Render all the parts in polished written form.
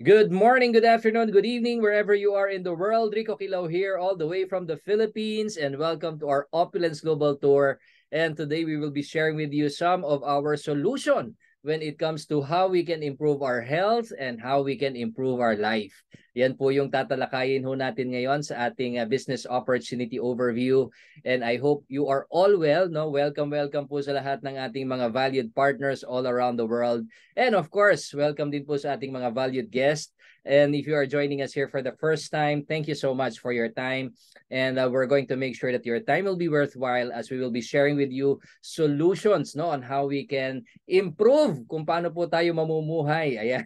Good morning, good afternoon, good evening, wherever you are in the world. Rico Kilaw here, all the way from the Philippines, and welcome to our Opulence Global Tour. And today we will be sharing with you some of our solution when it comes to how we can improve our health and how we can improve our life. Yan po yung tatalakayin ho natin ngayon sa ating business opportunity overview. And I hope you are all well. No? Welcome po sa lahat ng ating mga valued partners all around the world. And of course, welcome din po sa ating mga valued guests. And if you are joining us here for the first time, thank you so much for your time. And we're going to make sure that your time will be worthwhile as we will be sharing with you solutions no, on how we can improve kung paano po tayo mamumuhay. Ayan.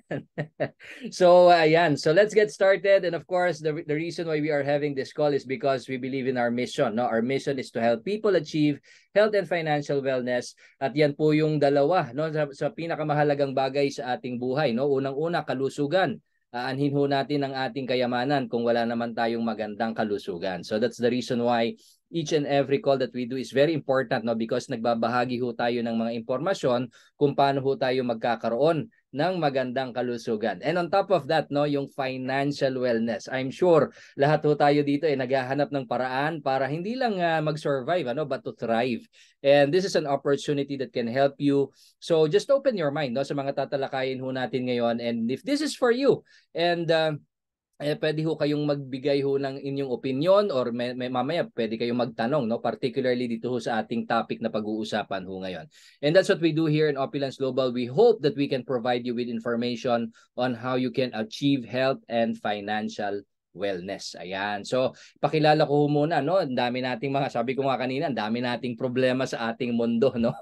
So let's get started. And of course, the reason why we are having this call is because we believe in our mission. No? Our mission is to help people achieve health and financial wellness. At yan po yung dalawa no, sa pinakamahalagang bagay sa ating buhay. No? Unang-una, kalusugan. Aanhin ho natin ang ating kayamanan kung wala naman tayong magandang kalusugan. So that's the reason why each and every call that we do is very important no because nagbabahagi ho tayo ng mga impormasyon kung paano ho tayo magkakaroon ng magandang kalusugan. And on top of that no yung financial wellness. I'm sure lahat ho tayo dito ay naghahanap ng paraan para hindi lang mag-survive ano but to thrive. And this is an opportunity that can help you. So just open your mind no sa mga tatalakayin ho natin ngayon, and if this is for you and pwede ho kayong magbigay ho ng inyong opinion or mamaya pwede kayong magtanong no particularly dito ho sa ating topic na pag-uusapan ho ngayon. And that's what we do here in Opulence Global. We hope that we can provide you with information on how you can achieve health and financial wellness. Ayan. So, pakilala ko muna no, ang dami nating mga sabi ko nga kanina, ang dami nating problema sa ating mundo no.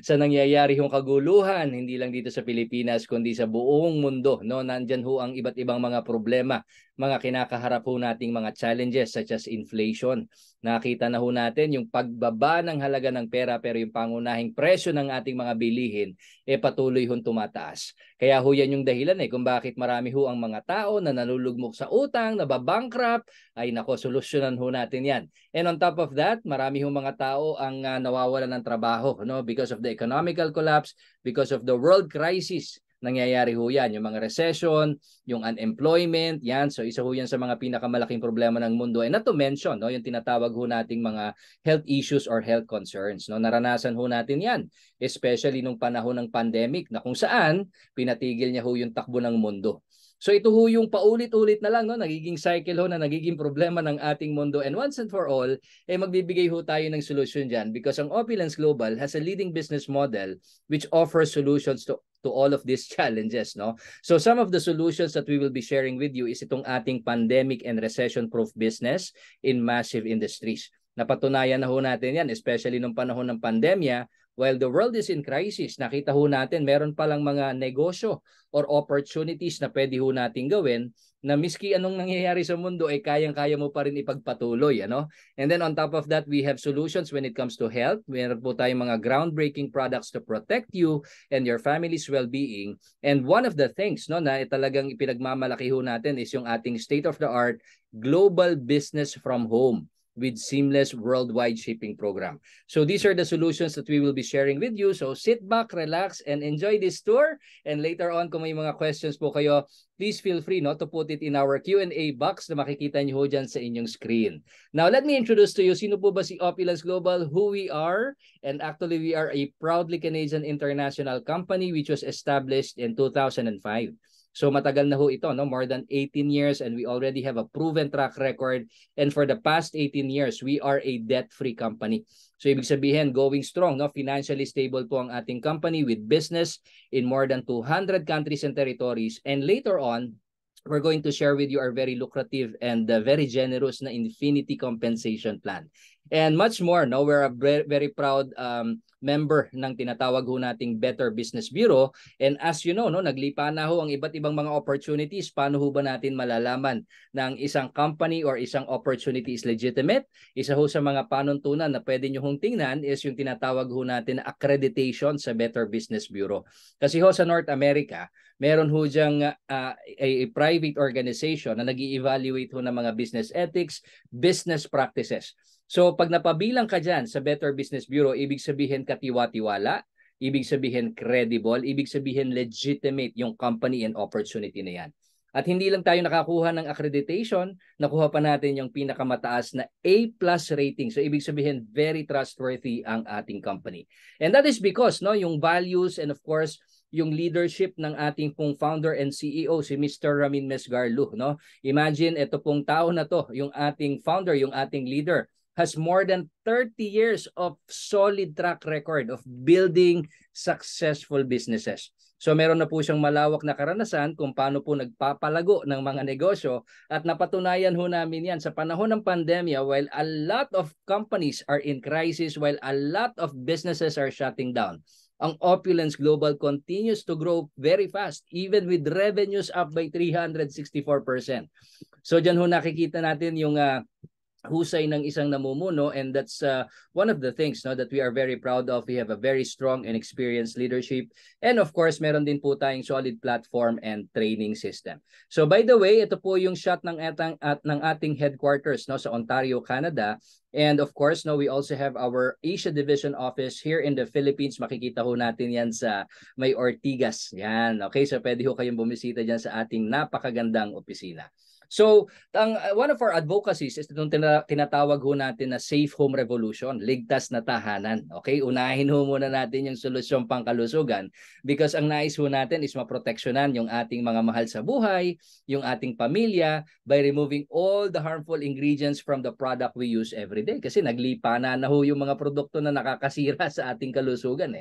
Sa nangyayari yung kaguluhan, hindi lang dito sa Pilipinas kundi sa buong mundo no. Nandiyan ho ang iba't ibang mga problema, mga kinakaharap ho nating mga challenges such as inflation. Nakita na ho natin yung pagbaba ng halaga ng pera pero yung pangunahing presyo ng ating mga bilihin patuloy hong tumataas. Kaya ho yan yung dahilan kung bakit marami ho ang mga tao na nalulugmok sa utang, nababankrupt, ay nako, solusyonan ho natin yan. And on top of that, marami ho mga tao ang nawawalan ng trabaho no because of the economical collapse, because of the world crisis. Nangyayari ho yan, yung mga recession, yung unemployment, yan. So isa ho yan sa mga pinakamalaking problema ng mundo. And not to mention, no, yung tinatawag ho nating mga health issues or health concerns. No? Naranasan ho natin yan, especially nung panahon ng pandemic na kung saan pinatigil niya ho yung takbo ng mundo. So ito ho yung paulit-ulit na lang no nagiging cycle ho na nagiging problema ng ating mundo, and once and for all magbibigay ho tayo ng solution diyan because ang Opulence Global has a leading business model which offers solutions to all of these challenges no. So some of the solutions that we will be sharing with you is itong ating pandemic and recession proof business in massive industries. Napatunayan na ho natin yan especially nung panahon ng pandemya. While the world is in crisis, nakita ho natin meron palang mga negosyo or opportunities na pwede ho nating gawin na miski anong nangyayari sa mundo ay kayang-kaya mo pa rin ipagpatuloy. Ano? And then on top of that, we have solutions when it comes to health. Meron po tayong mga groundbreaking products to protect you and your family's well-being. And one of the things no, na talagang ipinagmamalaki ho natin is yung ating state-of-the-art global business from home with seamless worldwide shipping program. So these are the solutions that we will be sharing with you. So sit back, relax, and enjoy this tour. And later on, kung may mga questions po kayo, please feel free no, to put it in our Q&A box na makikita nyo ho dyan sa inyong screen. Now, let me introduce to you, sino po ba si Opulence Global, who we are, and actually we are a proudly Canadian international company which was established in 2005. So matagal na ho ito, no? More than 18 years, and we already have a proven track record. And for the past 18 years, we are a debt-free company. So ibig sabihin, going strong, no? Financially stable po ang ating company with business in more than 200 countries and territories. And later on, we're going to share with you our very lucrative and very generous na Infinity Compensation Plan. And much more, no? We're a very proud member ng tinatawag ho nating Better Business Bureau. And as you know, no, naglipa na ho ang iba't ibang mga opportunities. Paano ho ba natin malalaman na ang isang company or isang opportunity is legitimate? Isa ho sa mga panuntunan na pwede nyo hong tingnan is yung tinatawag ho natin na accreditation sa Better Business Bureau. Kasi ho sa North America, meron ho diyang a private organization na nag-i-evaluate ho ng mga business ethics, business practices. So pag napabilang ka dyan sa Better Business Bureau, ibig sabihin katiwa-tiwala, ibig sabihin credible, ibig sabihin legitimate yung company and opportunity na yan. At hindi lang tayo nakakuha ng accreditation, nakuha pa natin yung pinakamataas na A+ rating. So ibig sabihin very trustworthy ang ating company. And that is because yung values and of course yung leadership ng ating pong founder and CEO si Mr. Ramin Mesgarlu, no? Imagine ito pong tao na to, yung ating founder, yung ating leader, has more than 30 years of solid track record of building successful businesses. So meron na po siyang malawak na karanasan kung paano po nagpapalago ng mga negosyo at napatunayan ho namin yan sa panahon ng pandemya while a lot of companies are in crisis, while a lot of businesses are shutting down. Ang Opulence Global continues to grow very fast even with revenues up by 364%. So dyan ho nakikita natin yung husay ng isang namumuno, and that's one of the things that we are very proud of. We have a very strong and experienced leadership, and of course meron din po tayong solid platform and training system. So by the way, ito po yung shot ng ating headquarters sa Ontario, Canada. And of course, we also have our Asia Division office here in the Philippines. Makikita ho natin yan sa may Ortigas. Yan, okay? So pwede ho kayong bumisita dyan sa ating napakagandang opisina. So, one of our advocacies is itong tinatawag ho natin na Safe Home Revolution, ligtas na tahanan. Okay, unahin ho muna natin yung solusyon pangkalusugan because ang nais ho natin is maproteksyonan yung ating mga mahal sa buhay, yung ating pamilya by removing all the harmful ingredients from the product we use every day. Kasi naglipanan na ho yung mga produkto na nakakasira sa ating kalusugan.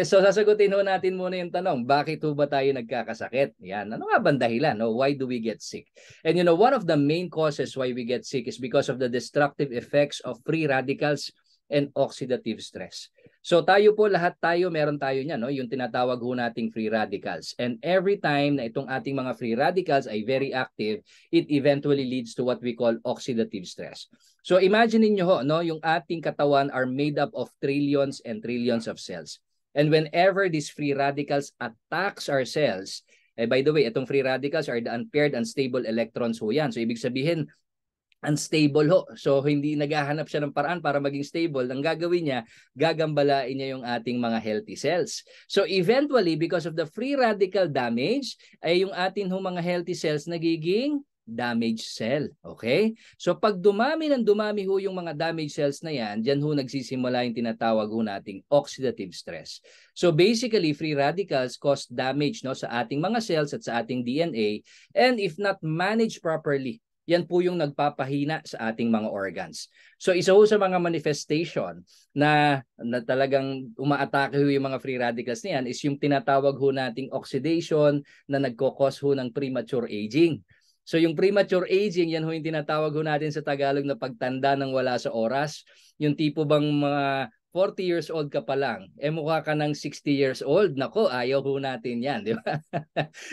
So, sasagutin ho natin muna yung tanong, bakit ho ba tayo nagkakasakit? Yan, ano nga ba dahilan? Why do we get sick? And one of the main causes why we get sick is because of the destructive effects of free radicals and oxidative stress. So lahat tayo, meron tayo niyan, yung tinatawag ho nating free radicals. And every time na itong ating mga free radicals ay very active, it eventually leads to what we call oxidative stress. So imagine niyo ho, yung ating katawan are made up of trillions and trillions of cells. And whenever these free radicals attacks our cells, by the way, itong free radicals are the unpaired unstable electrons ho yan. So ibig sabihin, unstable ho. So hindi naghahanap siya ng paraan para maging stable. Ang gagawin niya, gagambalain niya yung ating mga healthy cells. So eventually, because of the free radical damage, ay yung ating mga healthy cells nagiging damaged cell. Okay? So pag dumami ho yung mga damaged cells na yan, dyan ho nagsisimula yung tinatawag ho nating oxidative stress. So basically, free radicals cause damage sa ating mga cells at sa ating DNA, and if not managed properly, yan po yung nagpapahina sa ating mga organs. So isa ho sa mga manifestation na talagang umaatake ho yung mga free radicals na yan is yung tinatawag ho nating oxidation na nagkokos ho ng premature aging. So yung premature aging, yan ho yung tinatawag ho natin sa Tagalog na pagtanda ng wala sa oras. Yung tipo bang mga 40 years old ka pa lang, mukha ka ng 60 years old. Nako, ayaw ho natin yan, di ba?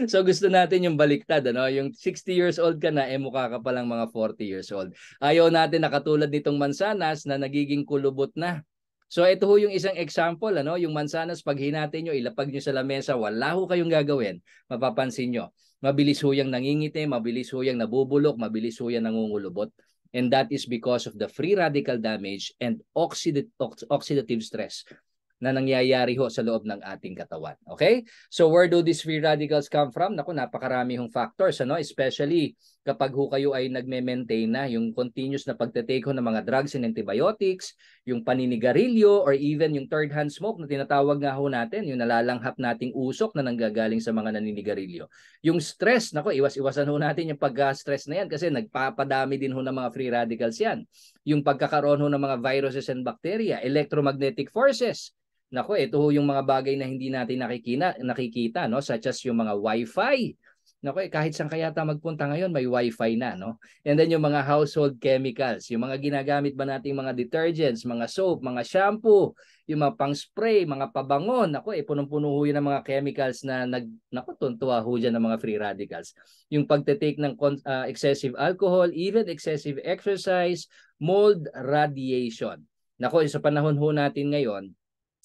So gusto natin yung baliktad, yung 60 years old ka na, mukha ka pa lang mga 40 years old. Ayaw natin na katulad nitong mansanas na nagiging kulubot na. So ito ho yung isang example, yung mansanas, pag hinati nyo, ilapag nyo sa lamesa, wala ho kayong gagawin, mapapansin nyo. Mabilis ho yung nangingiti, mabilis ho yung nabubulok, mabilis ho yung nangungulubot. And that is because of the free radical damage and oxidative stress na nangyayari ho sa loob ng ating katawan. Okay? So where do these free radicals come from? Naku, napakarami hong factors, especially kapag ho kayo ay nagme-maintain na yung continuous na pagte-take ho ng mga drugs and antibiotics, yung paninigarilyo, or even yung third-hand smoke na tinatawag nga ho natin, yung nalalanghap nating usok na nanggagaling sa mga naninigarilyo. Yung stress, naku, iwas-iwasan ho natin yung pagka-stress na yan kasi nagpapadami din ho ng mga free radicals yan. Yung pagkakaroon ho ng mga viruses and bacteria, electromagnetic forces. Nako, ito yung mga bagay na hindi natin nakikita, such as yung mga Wi-Fi. Nako, kahit saan kaya tayo magpunta ngayon, may Wi-Fi na, And then yung mga household chemicals, yung mga ginagamit ba nating mga detergents, mga soap, mga shampoo, yung mga pang-spray, mga pabangon, nako, punong-puno ho yun ng mga chemicals na tuntua ho dyan ng mga free radicals. Yung pagte-take ng excessive alcohol, even excessive exercise, mold radiation. Nako, sa panahon ho natin ngayon,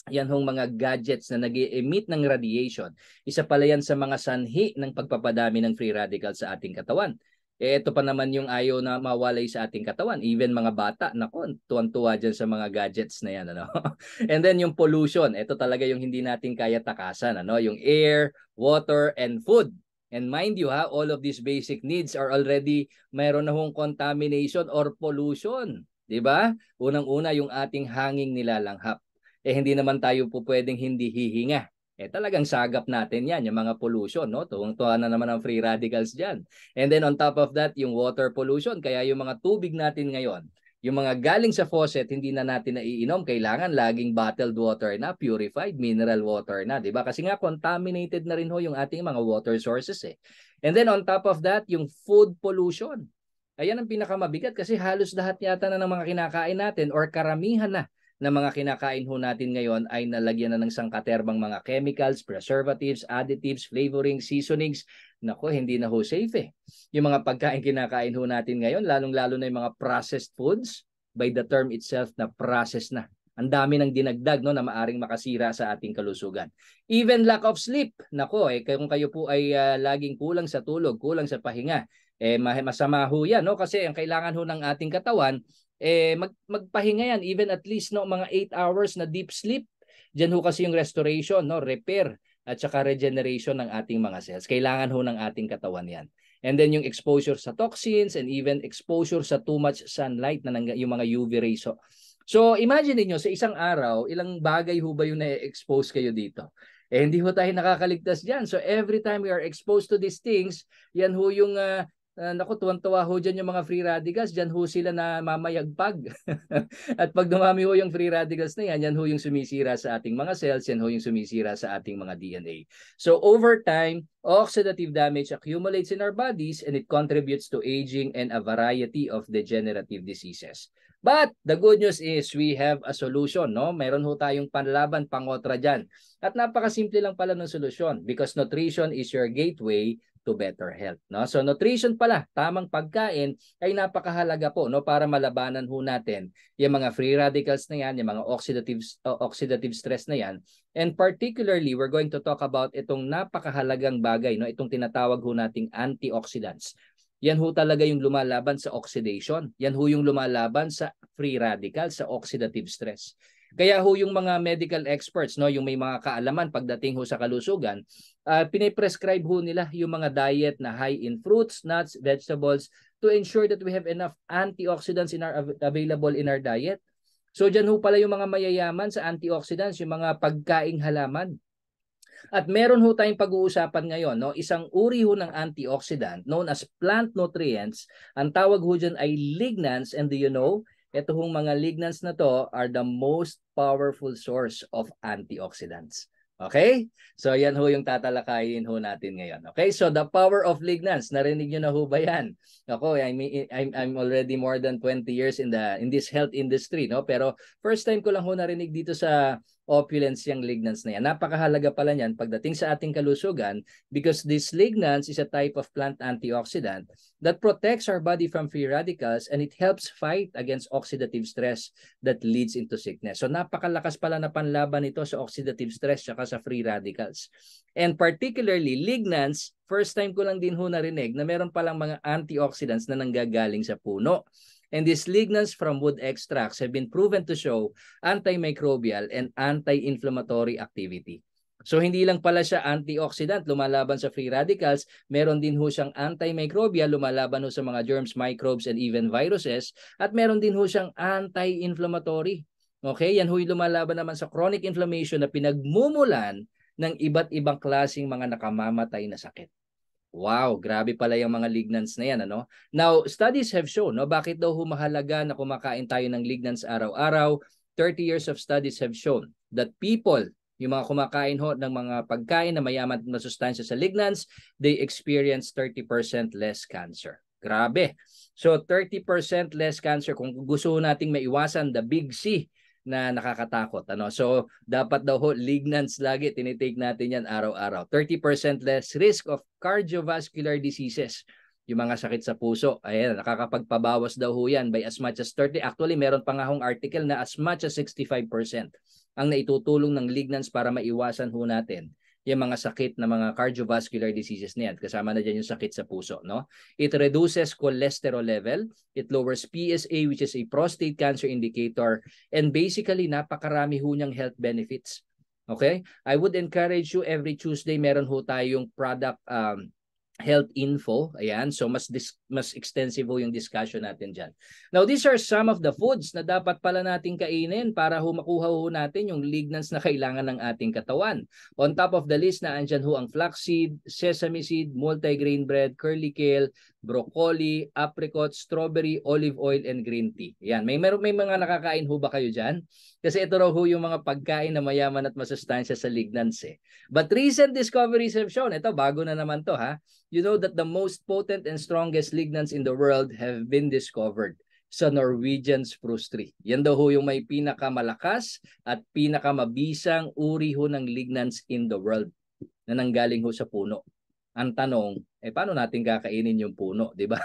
yan hong mga gadgets na nag-emit ng radiation. Isa pala yan sa mga sanhi ng pagpapadami ng free radicals sa ating katawan. Ito pa naman yung ayaw na mawalay sa ating katawan. Even mga bata, nako, tuwan-tuwa dyan sa mga gadgets na yan. And then yung pollution, ito talaga yung hindi natin kaya takasan. Yung air, water, and food. And mind you ha, all of these basic needs are already mayroon na hong contamination or pollution. 'Di ba? Unang-una yung ating hanging nilalanghap. Hindi naman tayo po pwedeng hindi hihinga. Talagang sagap natin yan, yung mga pollution, no? Tuwang-tuwa na naman ang free radicals dyan. And then on top of that, yung water pollution. Kaya yung mga tubig natin ngayon, yung mga galing sa faucet, hindi na natin naiinom. Kailangan laging bottled water na, purified mineral water na. Diba? Kasi nga contaminated na rin ho yung ating mga water sources eh. And then on top of that, yung food pollution. Ayan ang pinakamabigat kasi halos lahat yata na ng mga kinakain natin or karamihan na mga kinakain ho natin ngayon ay nalagyan na ng sangkaterbang mga chemicals, preservatives, additives, flavoring, seasonings. Nako, hindi na ho safe eh. Yung mga pagkain kinakain ho natin ngayon, lalong-lalo na yung mga processed foods, by the term itself na processed na. Ang dami ng dinagdag no, na maaring makasira sa ating kalusugan. Even lack of sleep. Nako, kung kayo po ay laging kulang sa tulog, kulang sa pahinga, masama ho yan. No? Kasi ang kailangan ho ng ating katawan, magpahinga yan even at least no mga 8 hours na deep sleep. Diyan ho kasi yung restoration, no, repair at saka regeneration ng ating mga cells. Kailangan ho ng ating katawan yan. And then yung exposure sa toxins and even exposure sa too much sunlight na yung mga UV rays. So imagine niyo sa isang araw, ilang bagay ho ba yung na-expose kayo dito? Hindi ho tayo nakakaligtas diyan. So every time we are exposed to these things, yan ho yung naku, tuwan-tuwa ho dyan yung mga free radicals. Dyan ho sila na mamayagpag. At pag dumami ho yung free radicals na yan, yan ho yung sumisira sa ating mga cells, yan ho yung sumisira sa ating mga DNA. So over time, oxidative damage accumulates in our bodies and it contributes to aging and a variety of degenerative diseases. But the good news is we have a solution, no? Meron ho tayong panlaban, pangotra dyan. At napakasimple lang pala ng solusyon because nutrition is your gateway to better health, no? So nutrition pala, tamang pagkain ay napakahalaga po, no, para malabanan ho natin yung mga free radicals na yan, yung mga oxidative stress na yan. And particularly, we're going to talk about itong napakahalagang bagay, no, itong tinatawag ho nating antioxidants. Yan ho talaga yung lumalaban sa oxidation. Yan ho yung lumalaban sa free radicals, sa oxidative stress. Kaya ho yung mga medical experts, no, yung may mga kaalaman pagdating ho sa kalusugan, piniprescribe ho nila yung mga diet na high in fruits, nuts, vegetables to ensure that we have enough antioxidants available in our diet. So dyan ho pala yung mga mayayaman sa antioxidants, yung mga pagkaing halaman. At meron ho tayong pag-uusapan ngayon, no, isang uri ho ng antioxidant known as plant nutrients. Ang tawag ho dyan ay lignans, and do you know, ito hong mga lignans na to are the most powerful source of antioxidants. Okay? So yan ho yung tatalakayin ho natin ngayon. Okay? So the power of lignans, narinig nyo na ho ba yan? Ako, I'm already more than 20 years in this health industry, no? Pero first time ko lang ho narinig dito sa opulence yung lignans na yan. Napakahalaga pala niyan pagdating sa ating kalusugan because this lignans is a type of plant antioxidant that protects our body from free radicals and it helps fight against oxidative stress that leads into sickness. So napakalakas pala na panlaban ito sa oxidative stress at sa free radicals. And particularly lignans, first time ko lang din ho narinig na meron palang mga antioxidants na nanggagaling sa puno. And these lignans from wood extracts have been proven to show antimicrobial and anti-inflammatory activity. So hindi lang pala siya antioxidant, lumalaban sa free radicals, meron din ho siyang antimicrobial, lumalaban ho sa mga germs, microbes, and even viruses, at meron din ho siyang anti-inflammatory. Okay, yan ho yung lumalaban naman sa chronic inflammation na pinagmumulan ng iba't ibang klaseng mga nakamamatay na sakit. Wow, grabe pala yung mga lignans na yan, ano? Now, studies have shown, no, bakit daw humahalaga na kumakain tayo ng lignans araw-araw. 30 years of studies have shown that people, yung mga kumakain ho ng mga pagkain na mayaman na sustansya sa lignans, they experience 30% less cancer. Grabe. So 30% less cancer kung gusto nating maiwasan the big C na nakakatakot, ano. So dapat daw ho lignans lagi tinitake natin yan araw-araw. 30% less risk of cardiovascular diseases. Yung mga sakit sa puso, ayan, nakakapagpabawas daw ho yan by as much as 30. Actually, meron pa nga hong article na as much as 65% ang naitutulong ng lignans para maiwasan ho natin yung mga sakit na mga cardiovascular diseases na yan. Kasama na dyan yung sakit sa puso, no? It reduces cholesterol level. It lowers PSA, which is a prostate cancer indicator. And basically, napakarami ho niyang health benefits. Okay? I would encourage you every Tuesday, meron ho tayong product health info. Ayan. So mas extensive yung discussion natin dyan. Now, these are some of the foods na dapat pala natin kainin para makuha natin yung lignans na kailangan ng ating katawan. On top of the list na andyan ang flaxseed, sesame seed, multigrain bread, curly kale, broccoli, apricot, strawberry, olive oil, and green tea. Ayan. May mga nakakain ba kayo dyan? Kasi ito raw yung mga pagkain na mayaman at masustansya sa lignans eh. But recent discoveries have shown, ito bago na naman to ha, you know that the most potent and strongest lignans in the world have been discovered sa Norwegian spruce tree. Yan daw yung may pinakamalakas at pinakamabisang uri ng lignans in the world na nanggaling sa puno. Ang tanong, paano natin kakainin yung puno, di ba?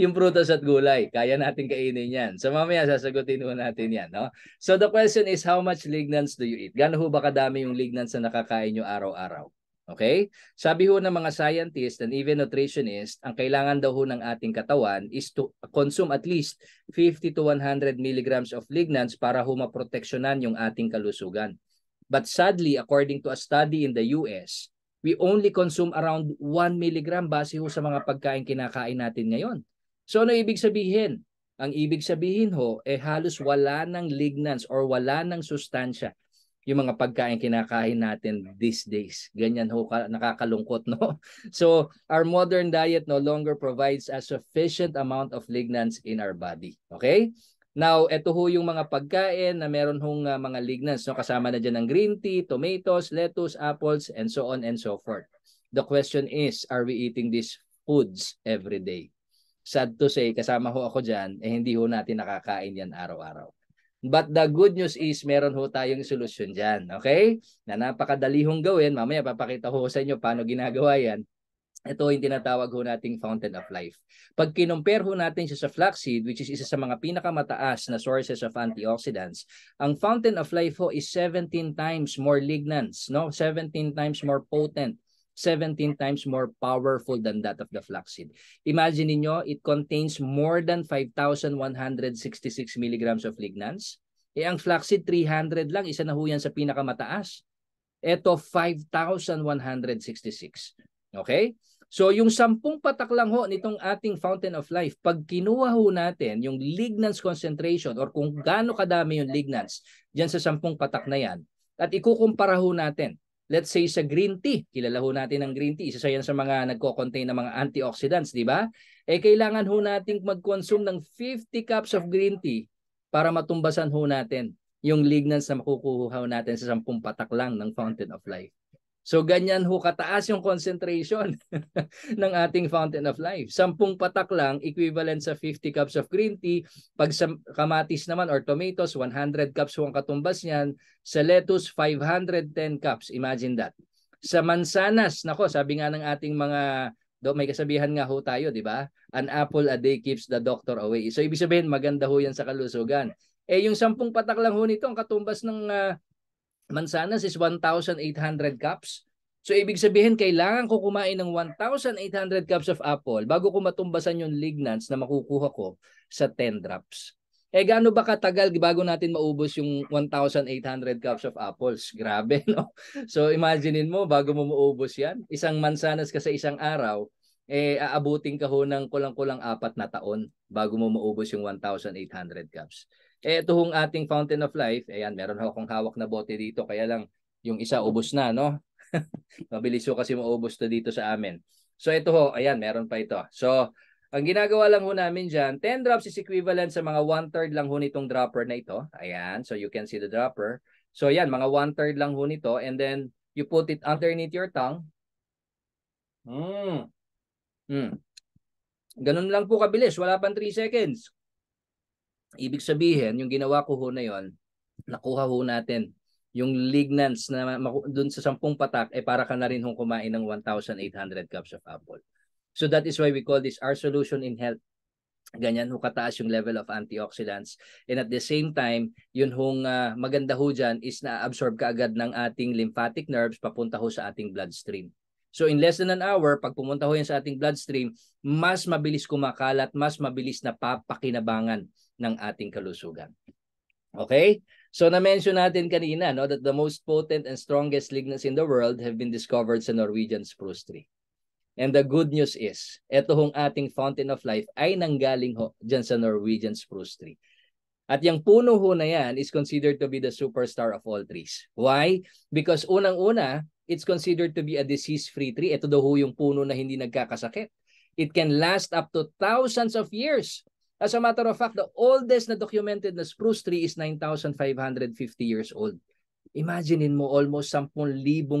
Yung prutas at gulay, kaya natin kainin yan. So mamaya sasagutin natin yan. No? So the question is, how much lignans do you eat? Gaano ba kadami yung lignans na nakakain nyo araw-araw? Okay? Sabi ng mga scientists and even nutritionists, ang kailangan daw ng ating katawan is to consume at least 50 to 100 milligrams of lignans para maproteksyonan yung ating kalusugan. But sadly, according to a study in the US, we only consume around 1 milligram base sa mga pagkain kinakain natin ngayon. So ano ibig sabihin? Ang ibig sabihin halos wala ng lignans or wala ng sustansya yung mga pagkain kinakain natin these days. Ganyan nakakalungkot, no? So, our modern diet no longer provides a sufficient amount of lignans in our body. Okay? Now, ito yung mga pagkain na meron mga lignans. No? Kasama na dyan ng green tea, tomatoes, lettuce, apples, and so on and so forth. The question is, are we eating these foods every day? Sad to say, kasama ako dyan, hindi natin nakakain yan araw-araw. But the good news is meron tayong solusyon dyan. Okay? Na napakadali gawin. Mamaya papakita sa inyo paano ginagawa yan. Ito yung tinatawag nating fountain of life. Pag kinumpare natin siya sa flaxseed, which is isa sa mga pinakamataas na sources of antioxidants, ang fountain of life is 17 times more lignans, no? 17 times more potent, 17 times more powerful than that of the flaxseed. Imagine niyo, it contains more than 5,166 milligrams of lignans. Ang flaxseed 300 lang, isa na yan sa pinakamataas. Ito 5,166. Okay? So yung 10 patak lang nitong ating fountain of life, pag kinuha natin yung lignans concentration or kung gaano kadami yung lignans diyan sa 10 patak na yan, at ikukumpara natin, let's say sa green tea, kilala natin ang green tea, isa yan sa mga nagko-contain ng mga antioxidants, di ba? Kailangan nating mag-consume ng 50 cups of green tea para matumbasan natin yung lignans na makukuha natin sa 10 patak lang ng fountain of life. So ganyan kataas yung concentration ng ating fountain of life. 10 patak lang equivalent sa 50 cups of green tea. Pag sa kamatis naman or tomatoes, 100 cups ang katumbas niyan. Sa lettuce, 510 cups. Imagine that. Sa mansanas, nako, sabi nga ng ating mga may kasabihan nga tayo, di ba? An apple a day keeps the doctor away. So ibig sabihin maganda yan sa kalusugan. Yung 10 patak lang nito ang katumbas ng mansanas is 1,800 cups. So ibig sabihin kailangan ko kumain ng 1,800 cups of apple bago ko matumbasan yung lignans na makukuha ko sa 10 drops. Gaano ba katagal bago natin maubos yung 1,800 cups of apples? Grabe, no? So imaginein mo bago mo maubos yan, isang mansanas ka sa isang araw, aabutin ka ng kulang-kulang 4 na taon bago mo maubos yung 1,800 cups. Ito ating fountain of life, ayan, meron akong hawak na bote dito, kaya lang yung isa ubos na, no? Mabilis kasi maubos to dito sa amin. So ito ayan, meron pa ito. So, ang ginagawa lang namin dyan, 10 drops is equivalent sa mga 1/3 lang nitong dropper na ito. Ayan, so you can see the dropper. So ayan, mga 1/3 lang nito, and then you put it underneath your tongue. Ganun lang po kabilis, wala pang 3 seconds. Ibig sabihin, yung ginawa ko na yon, nakuha natin yung lignans na dun sa 10 patak, para ka na rin kumain ng 1,800 cups of apple. So that is why we call this our solution in health. Ganyan kataas yung level of antioxidants. And at the same time, yun maganda dyan is na-absorb kaagad ng ating lymphatic nerves papunta sa ating bloodstream. So in less than an hour, pag pumunta yan sa ating bloodstream, mas mabilis kumakalat, mas mabilis na papakinabangan ng ating kalusugan. Okay? So na-mention natin kanina that the most potent and strongest lignans in the world have been discovered sa Norwegian spruce tree. And the good news is, ito hong ating fountain of life ay nanggaling ho dyan sa Norwegian spruce tree. At yung puno ho na yan is considered to be the superstar of all trees. Why? Because unang-una, it's considered to be a disease-free tree. Ito daw ho yung puno na hindi nagkakasakit. It can last up to thousands of years. As a matter of fact, the oldest na documented na spruce tree is 9,550 years old. Imaginein mo, almost 10,000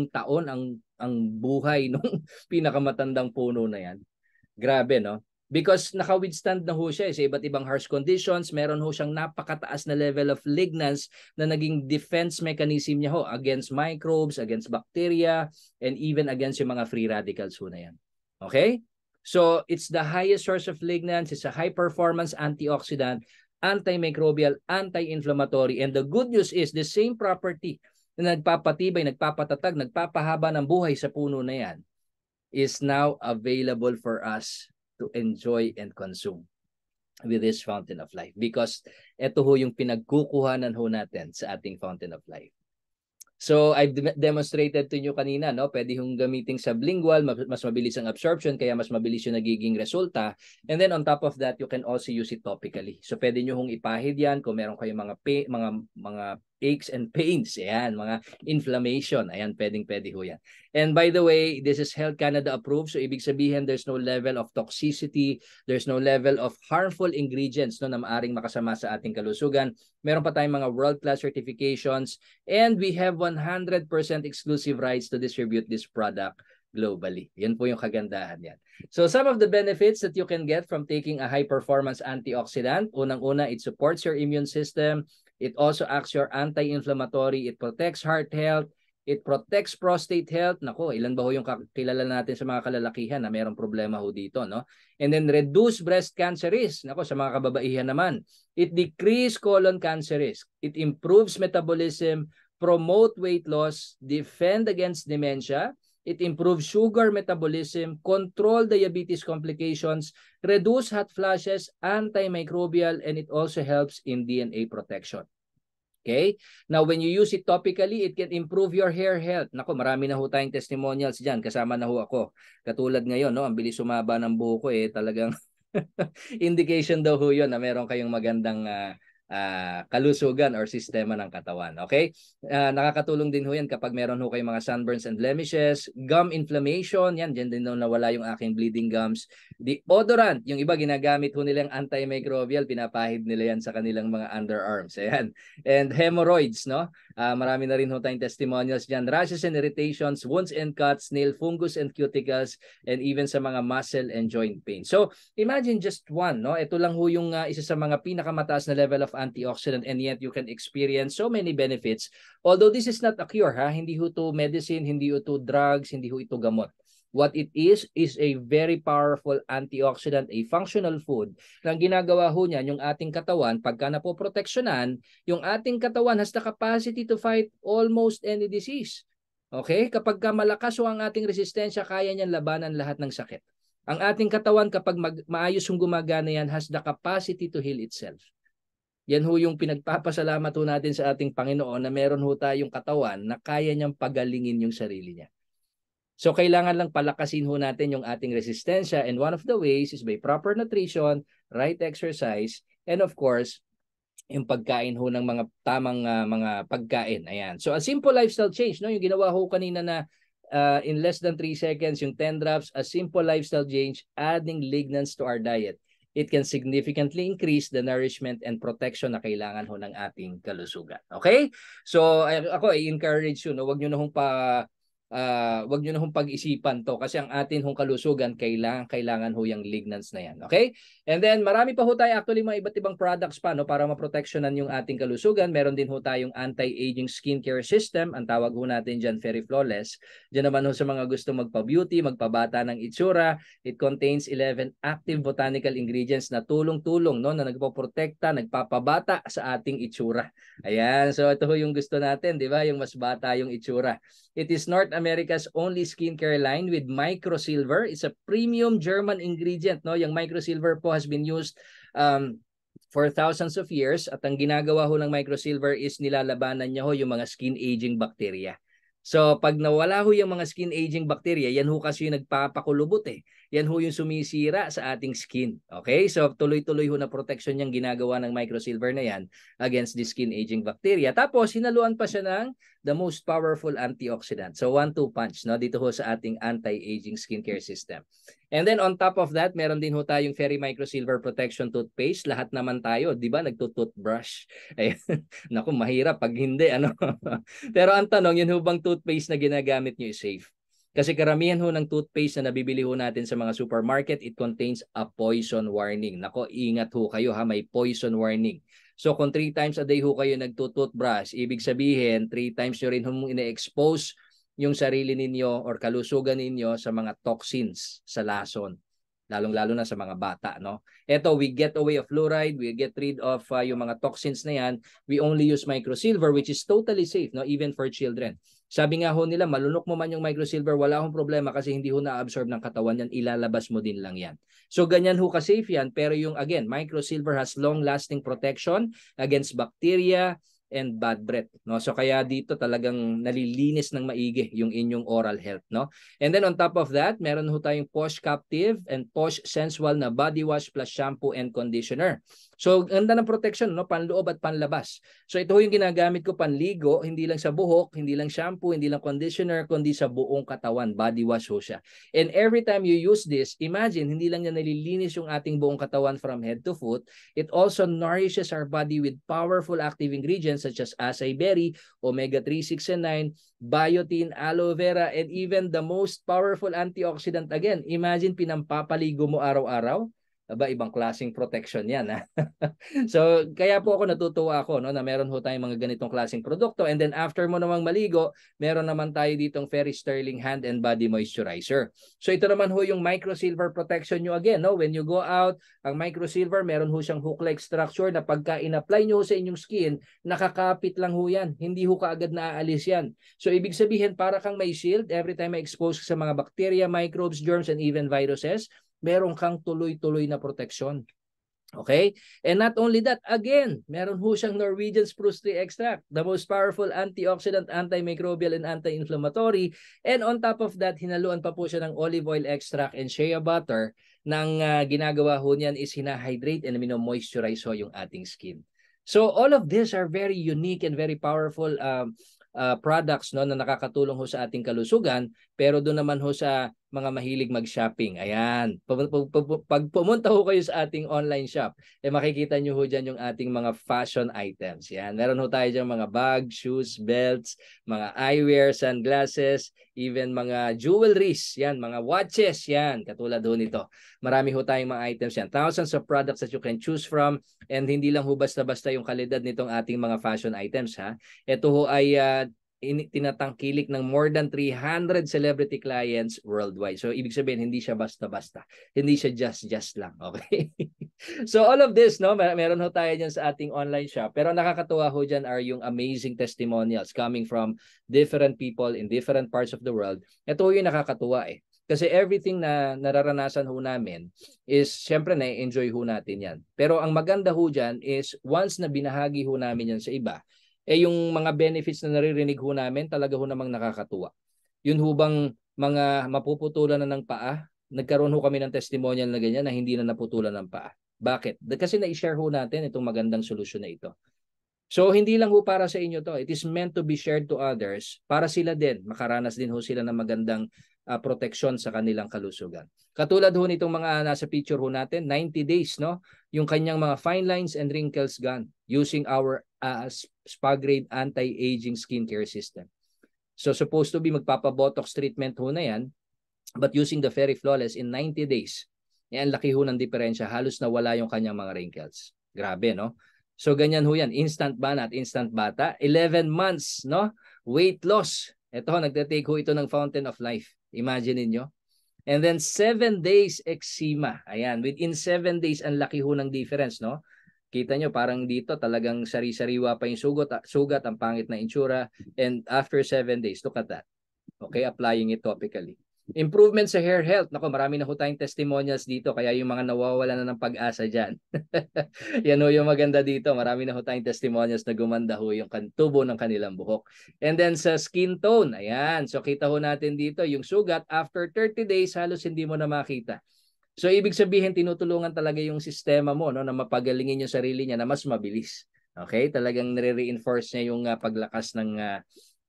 taon ang buhay ng pinakamatandang puno na yan. Grabe, no? Because naka-withstand na ho siya sa iba't ibang harsh conditions. Meron ho siyang napakataas na level of lignans na naging defense mechanism niya ho against microbes, against bacteria, and even against yung mga free radicals ho na yan. Okay? So, it's the highest source of lignans. It's a high-performance antioxidant, antimicrobial, anti-inflammatory. And the good news is the same property na nagpapatibay, nagpapatatag, nagpapahaba ng buhay sa puno na yan is now available for us to enjoy and consume with this fountain of life. Because ito ho yung pinagkukuhanan ho natin sa ating fountain of life. So I've demonstrated to you kanina, no? Pwede hong gamitin sublingual, mas mabilis ang absorption, kaya mas mabilis yung nagiging resulta. And then on top of that, you can also use it topically. So pwede nyo hong ipahid yan kung meron kayong mga aches and pains, ayan, mga inflammation, ayan, pwede ho yan. And by the way, this is Health Canada approved, so ibig sabihin there's no level of toxicity, there's no level of harmful ingredients, no, na maaring makasama sa ating kalusugan. Meron pa tayong mga world-class certifications, and we have 100% exclusive rights to distribute this product globally. Yan po yung kagandahan yan. So some of the benefits that you can get from taking a high-performance antioxidant, unang-una, it supports your immune system. It also acts your anti-inflammatory. It protects heart health. It protects prostate health. Nako, ilan ba ho yung kilala natin sa mga kalalakihan na mayroong problema ho dito, no? And then reduce breast cancer risk. Nako, sa mga kababaihan naman. It decrease colon cancer risk. It improves metabolism, promote weight loss, defend against dementia. It improves sugar metabolism, control diabetes complications, reduce hot flashes, antimicrobial, and it also helps in DNA protection. Okay? Now, when you use it topically, it can improve your hair health. Nako, marami na ho tayong testimonials dyan. Kasama na ho ako. Katulad ngayon, no? Ang bilis sumaba ng buhok ko talagang indication daw ho yun na meron kayong magandang kalusugan or sistema ng katawan. Okay? Nakakatulong din ho yan kapag meron ho kayong mga sunburns and blemishes, gum inflammation, yan, dyan din nawala yung aking bleeding gums. Deodorant, yung iba ginagamit ho nilang antimicrobial, pinapahid nila yan sa kanilang mga underarms. Ayan. And hemorrhoids, no? Marami na rin ho tayong testimonials dyan. Rashes and irritations, wounds and cuts, nail fungus and cuticles, and even sa mga muscle and joint pain. So, imagine just one, no? Ito lang ho yung isa sa mga pinakamataas na level of antioxidant, and yet you can experience so many benefits. Although this is not a cure, ha? Hindi ho to medicine, hindi ho to drugs, hindi ho ito gamot. What it is a very powerful antioxidant, a functional food. Nang ginagawa ho niyan, yung ating katawan, pagka napoproteksyonan, yung ating katawan has the capacity to fight almost any disease. Okay? Kapag malakas ho ang ating resistensya, kaya niyan labanan lahat ng sakit. Ang ating katawan, kapag maayos yung gumagana yan, has the capacity to heal itself. Yan ho yung pinagpapasalamat ho natin sa ating Panginoon na meron ho tayong katawan na kaya niyang pagalingin yung sarili niya. So kailangan lang palakasin ho natin yung ating resistensya, and one of the ways is by proper nutrition, right exercise, and of course, yung pagkain ho ng mga tamang mga pagkain. Ayan. So a simple lifestyle change, no? Yung ginawa ho kanina na in less than 3 seconds, yung 10 drops, a simple lifestyle change, adding lignans to our diet. It can significantly increase the nourishment and protection na kailangan ho ng ating kalusugan. Okay? So ako i-encourage you, no, wag niyo na hong wag niyo na hong pag-isipan to kasi ang atin hong kalusugan kailangan ho yung lignans na yan. Okay? And then marami pa ho tayo actually mga iba't ibang products pa, no, para maproteksyonan yung ating kalusugan. Meron din ho tayong anti-aging skincare system. Ang tawag ho natin dyan Very Flawless. Diyan naman ho sa mga gusto magpa-beauty, magpabata ng itsura. It contains 11 active botanical ingredients na tulong-tulong, no, na nagpoprotekta, nagpapabata sa ating itsura. Ayan. So ito ho yung gusto natin, di ba? Yung mas bata yung itsura. It is North America's only skincare line with microsilver. It's a premium German ingredient, no? Yung microsilver po has been used for thousands of years, at ang ginagawa ho ng microsilver is nilalabanan niya ho yung mga skin aging bacteria. So pag nawala ho yung mga skin aging bacteria, yan ho kasi yung nagpapakulubot eh. Yan ho yung sumisira sa ating skin. Okay? So tuloy-tuloy ho na protection yung ginagawa ng microsilver na yan against the skin aging bacteria. Tapos hinaluan pa siya ng the most powerful antioxidant. So 1-2 punch no dito ho sa ating anti-aging skincare system. And then on top of that, meron din ho tayong Fairy Microsilver Protection Toothpaste. Lahat naman tayo, 'di ba, nagto-toothbrush. Ayun. Naku, mahirap pag hindi ano. Pero ang tanong, yun ho bang toothpaste na ginagamit nyo is safe? Kasi karamihan ho ng toothpaste na nabibili ho natin sa mga supermarket, it contains a poison warning. Nako, ingat ho kayo ha, may poison warning. So kung 3 times a day ho kayo nagtutoothbrush, ibig sabihin 3 times nyo rin ho ina-expose yung sarili ninyo or kalusugan ninyo sa mga toxins sa lason. Lalong-lalo na sa mga bata, no? Ito, we get away of fluoride, we get rid of yung mga toxins na yan. We only use microsilver, which is totally safe, no? Even for children. Sabi nga ho nila, malunok mo man yung microsilver, wala akong problema kasi hindi ho na-absorb ng katawan yan, ilalabas mo din lang yan. So ganyan ho ka-safe yan, pero yung again, microsilver has long-lasting protection against bacteria and bad breath, no? So kaya dito talagang nalilinis ng maigi yung inyong oral health, no? And then on top of that, meron ho tayong Posh Captive and Posh Sensual na body wash plus shampoo and conditioner. So ganda ng protection, no? Panloob at panlabas. So ito ho yung ginagamit ko panligo, hindi lang sa buhok, hindi lang shampoo, hindi lang conditioner, kundi sa buong katawan. Body wash ho siya. And every time you use this, imagine, hindi lang niya nalilinis yung ating buong katawan from head to foot, it also nourishes our body with powerful active ingredients such as acai berry, omega-3, 6, and 9, biotin, aloe vera, and even the most powerful antioxidant. Again, imagine pinampapaligo mo araw-araw. Aba, ibang klaseng protection yan. Ha? So, kaya po ako natutuwa ako no, na meron ho tayong mga ganitong klaseng produkto. And then after mo namang maligo, meron naman tayo ditong Fairy Sterling Hand and Body Moisturizer. So, ito naman ho yung microsilver protection nyo again. No? When you go out, ang microsilver, meron ho siyang hook-like structure na pagka in-apply nyo sa inyong skin, nakakapit lang ho yan. Hindi ho kaagad naaalis yan. So, ibig sabihin, para kang may shield every time ma-expose sa mga bacteria, microbes, germs, and even viruses, meron kang tuloy-tuloy na proteksyon. Okay? And not only that, again, meron ho siyang Norwegian spruce tree extract, the most powerful antioxidant, antimicrobial, and anti-inflammatory. And on top of that, hinaluan pa po siya ng olive oil extract and shea butter. Nang ginagawa ho niyan is hinahydrate and mino-moisturize ho yung ating skin. So all of these are very unique and very powerful products no, na nakakatulong ho sa ating kalusugan, pero doon naman ho sa mga mahilig mag-shopping. Ayan. Pag pumunta ho kayo sa ating online shop, makikita nyo ho dyan yung ating mga fashion items. Yan. Meron ho tayo dyan mga bags, shoes, belts, mga eyewear, sunglasses, even mga jewelries. Yan, mga watches. Yan, katulad ho nito. Marami ho tayong mga items yan. Thousands of products that you can choose from, and hindi lang ho basta-basta yung kalidad nitong ating mga fashion items. Ha? Ito ho ay tinatangkilik ng more than 300 celebrity clients worldwide. So, ibig sabihin, hindi siya basta-basta. Hindi siya just lang. Okay? So, all of this, no, meron ho tayo dyan sa ating online shop. Pero nakakatuwa ho dyan are yung amazing testimonials coming from different people in different parts of the world. Ito yung nakakatuwa eh. Kasi everything na nararanasan ho namin is, syempre, na-enjoy ho natin yan. Pero ang maganda ho dyan is, once na binahagi ho namin yan sa iba, yung mga benefits na naririnig ho namin, talaga ho namang nakakatuwa. Yun ho bang mga mapuputulan na ng paa? Nagkaroon ho kami ng testimonial na ganyan na hindi na naputulan ng paa. Bakit? Kasi na-share ho natin itong magandang solusyon na ito. So, hindi lang ho para sa inyo to. It is meant to be shared to others para sila din, makaranas din ho sila ng magandang proteksyon sa kanilang kalusugan. Katulad ho nitong mga nasa picture ho natin, 90 days, no? Yung kanyang mga fine lines and wrinkles gone using our spa-grade anti-aging skincare system. So, supposed to be magpapabotox treatment ho na yan, but using the Fairy Flawless in 90 days, ang laki ho ng diferensya, halos nawala yung kanyang mga wrinkles. Grabe, no? So, ganyan ho yan. Instant ban at instant bata. 11 months, no? Weight loss. Ito, nagtatake ho ito ng Fountain of Life. Imagine niyo. And then 7 days eczema. Ayan, within 7 days, ang laki ho ng difference, no? Kita nyo, parang dito talagang sari-sariwa pa yung sugat, ang pangit na itsura. And after 7 days, look at that. Okay, applying it topically. Improvement sa hair health. Nako, marami na ho tayong testimonials dito kaya yung mga nawawala na ng pag-asa diyan. Yan ho yung maganda dito. Marami na ho tayong testimonials na gumanda ho yung tubo ng kanilang buhok. And then sa skin tone, ayan. So kita ho natin dito yung sugat after 30 days halos hindi mo na makita. So ibig sabihin tinutulungan talaga yung sistema mo no na mapagalingin yung sarili niya na mas mabilis. Okay? Talagang nire-reinforce niya yung paglakas ng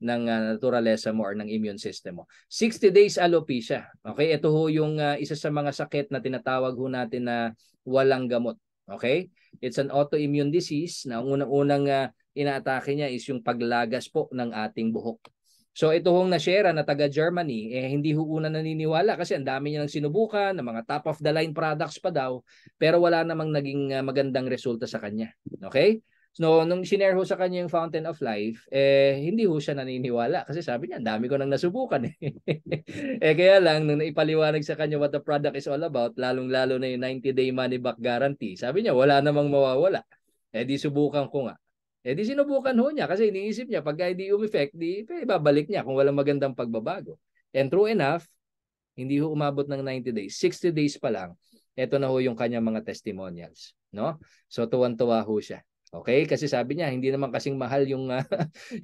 naturalesa mo or ng immune system mo. 60 days alopecia. Okay? Ito ho yung isa sa mga sakit na tinatawag ho natin na walang gamot. Okay? It's an autoimmune disease na unang-unang inaatake niya is yung paglagas po ng ating buhok. So ito hong na-share na taga Germany, hindi ho una naniniwala kasi ang dami niya nang sinubukan, ng mga top of the line products pa daw, pero wala namang naging magandang resulta sa kanya. Okay? So, nung sinare ho sa kanya yung Fountain of Life, hindi ho siya naniniwala kasi sabi niya, dami ko nang nasubukan eh. Kaya lang, nung naipaliwanag sa kanya what the product is all about, lalong-lalo na yung 90-day money back guarantee, sabi niya, wala namang mawawala. Di subukan ko nga. Di sinubukan ho niya kasi iniisip niya, pagka hindi umeffect, ibabalik niya kung walang magandang pagbabago. And true enough, hindi ho umabot ng 90 days. 60 days pa lang, ito na ho yung kanyang mga testimonials. No? So, tuwan-tuwa ho siya. Okay? Kasi sabi niya, hindi naman kasing mahal yung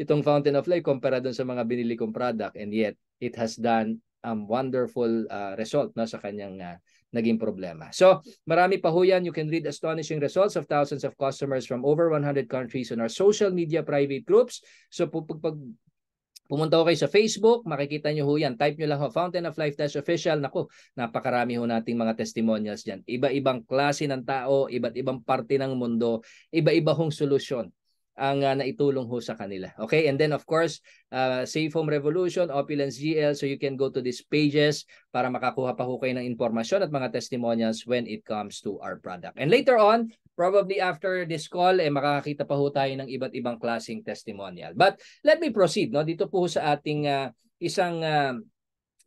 itong Fountain of Life kumpara dun sa mga binili kong product and yet it has done wonderful result no, sa kanyang naging problema. So, marami pa ho yan. You can read astonishing results of thousands of customers from over 100 countries on our social media private groups. So, pag pumunta ko kayo sa Facebook, makikita nyo ho yan. Type nyo lang ho, Fountain of Life Official. Naku, napakarami ho nating mga testimonials dyan. Iba-ibang klase ng tao, iba't ibang parte ng mundo, iba-iba hong solusyon ang naitulong ho sa kanila. Okay? And then of course, Safe Home Revolution, Opulence GL, so you can go to these pages para makakuha pa ho kayo ng informasyon at mga testimonials when it comes to our product. And later on, probably after this call, makakakita pa ho tayo ng iba't ibang klaseng testimonial. But let me proceed. No? Dito po sa ating isang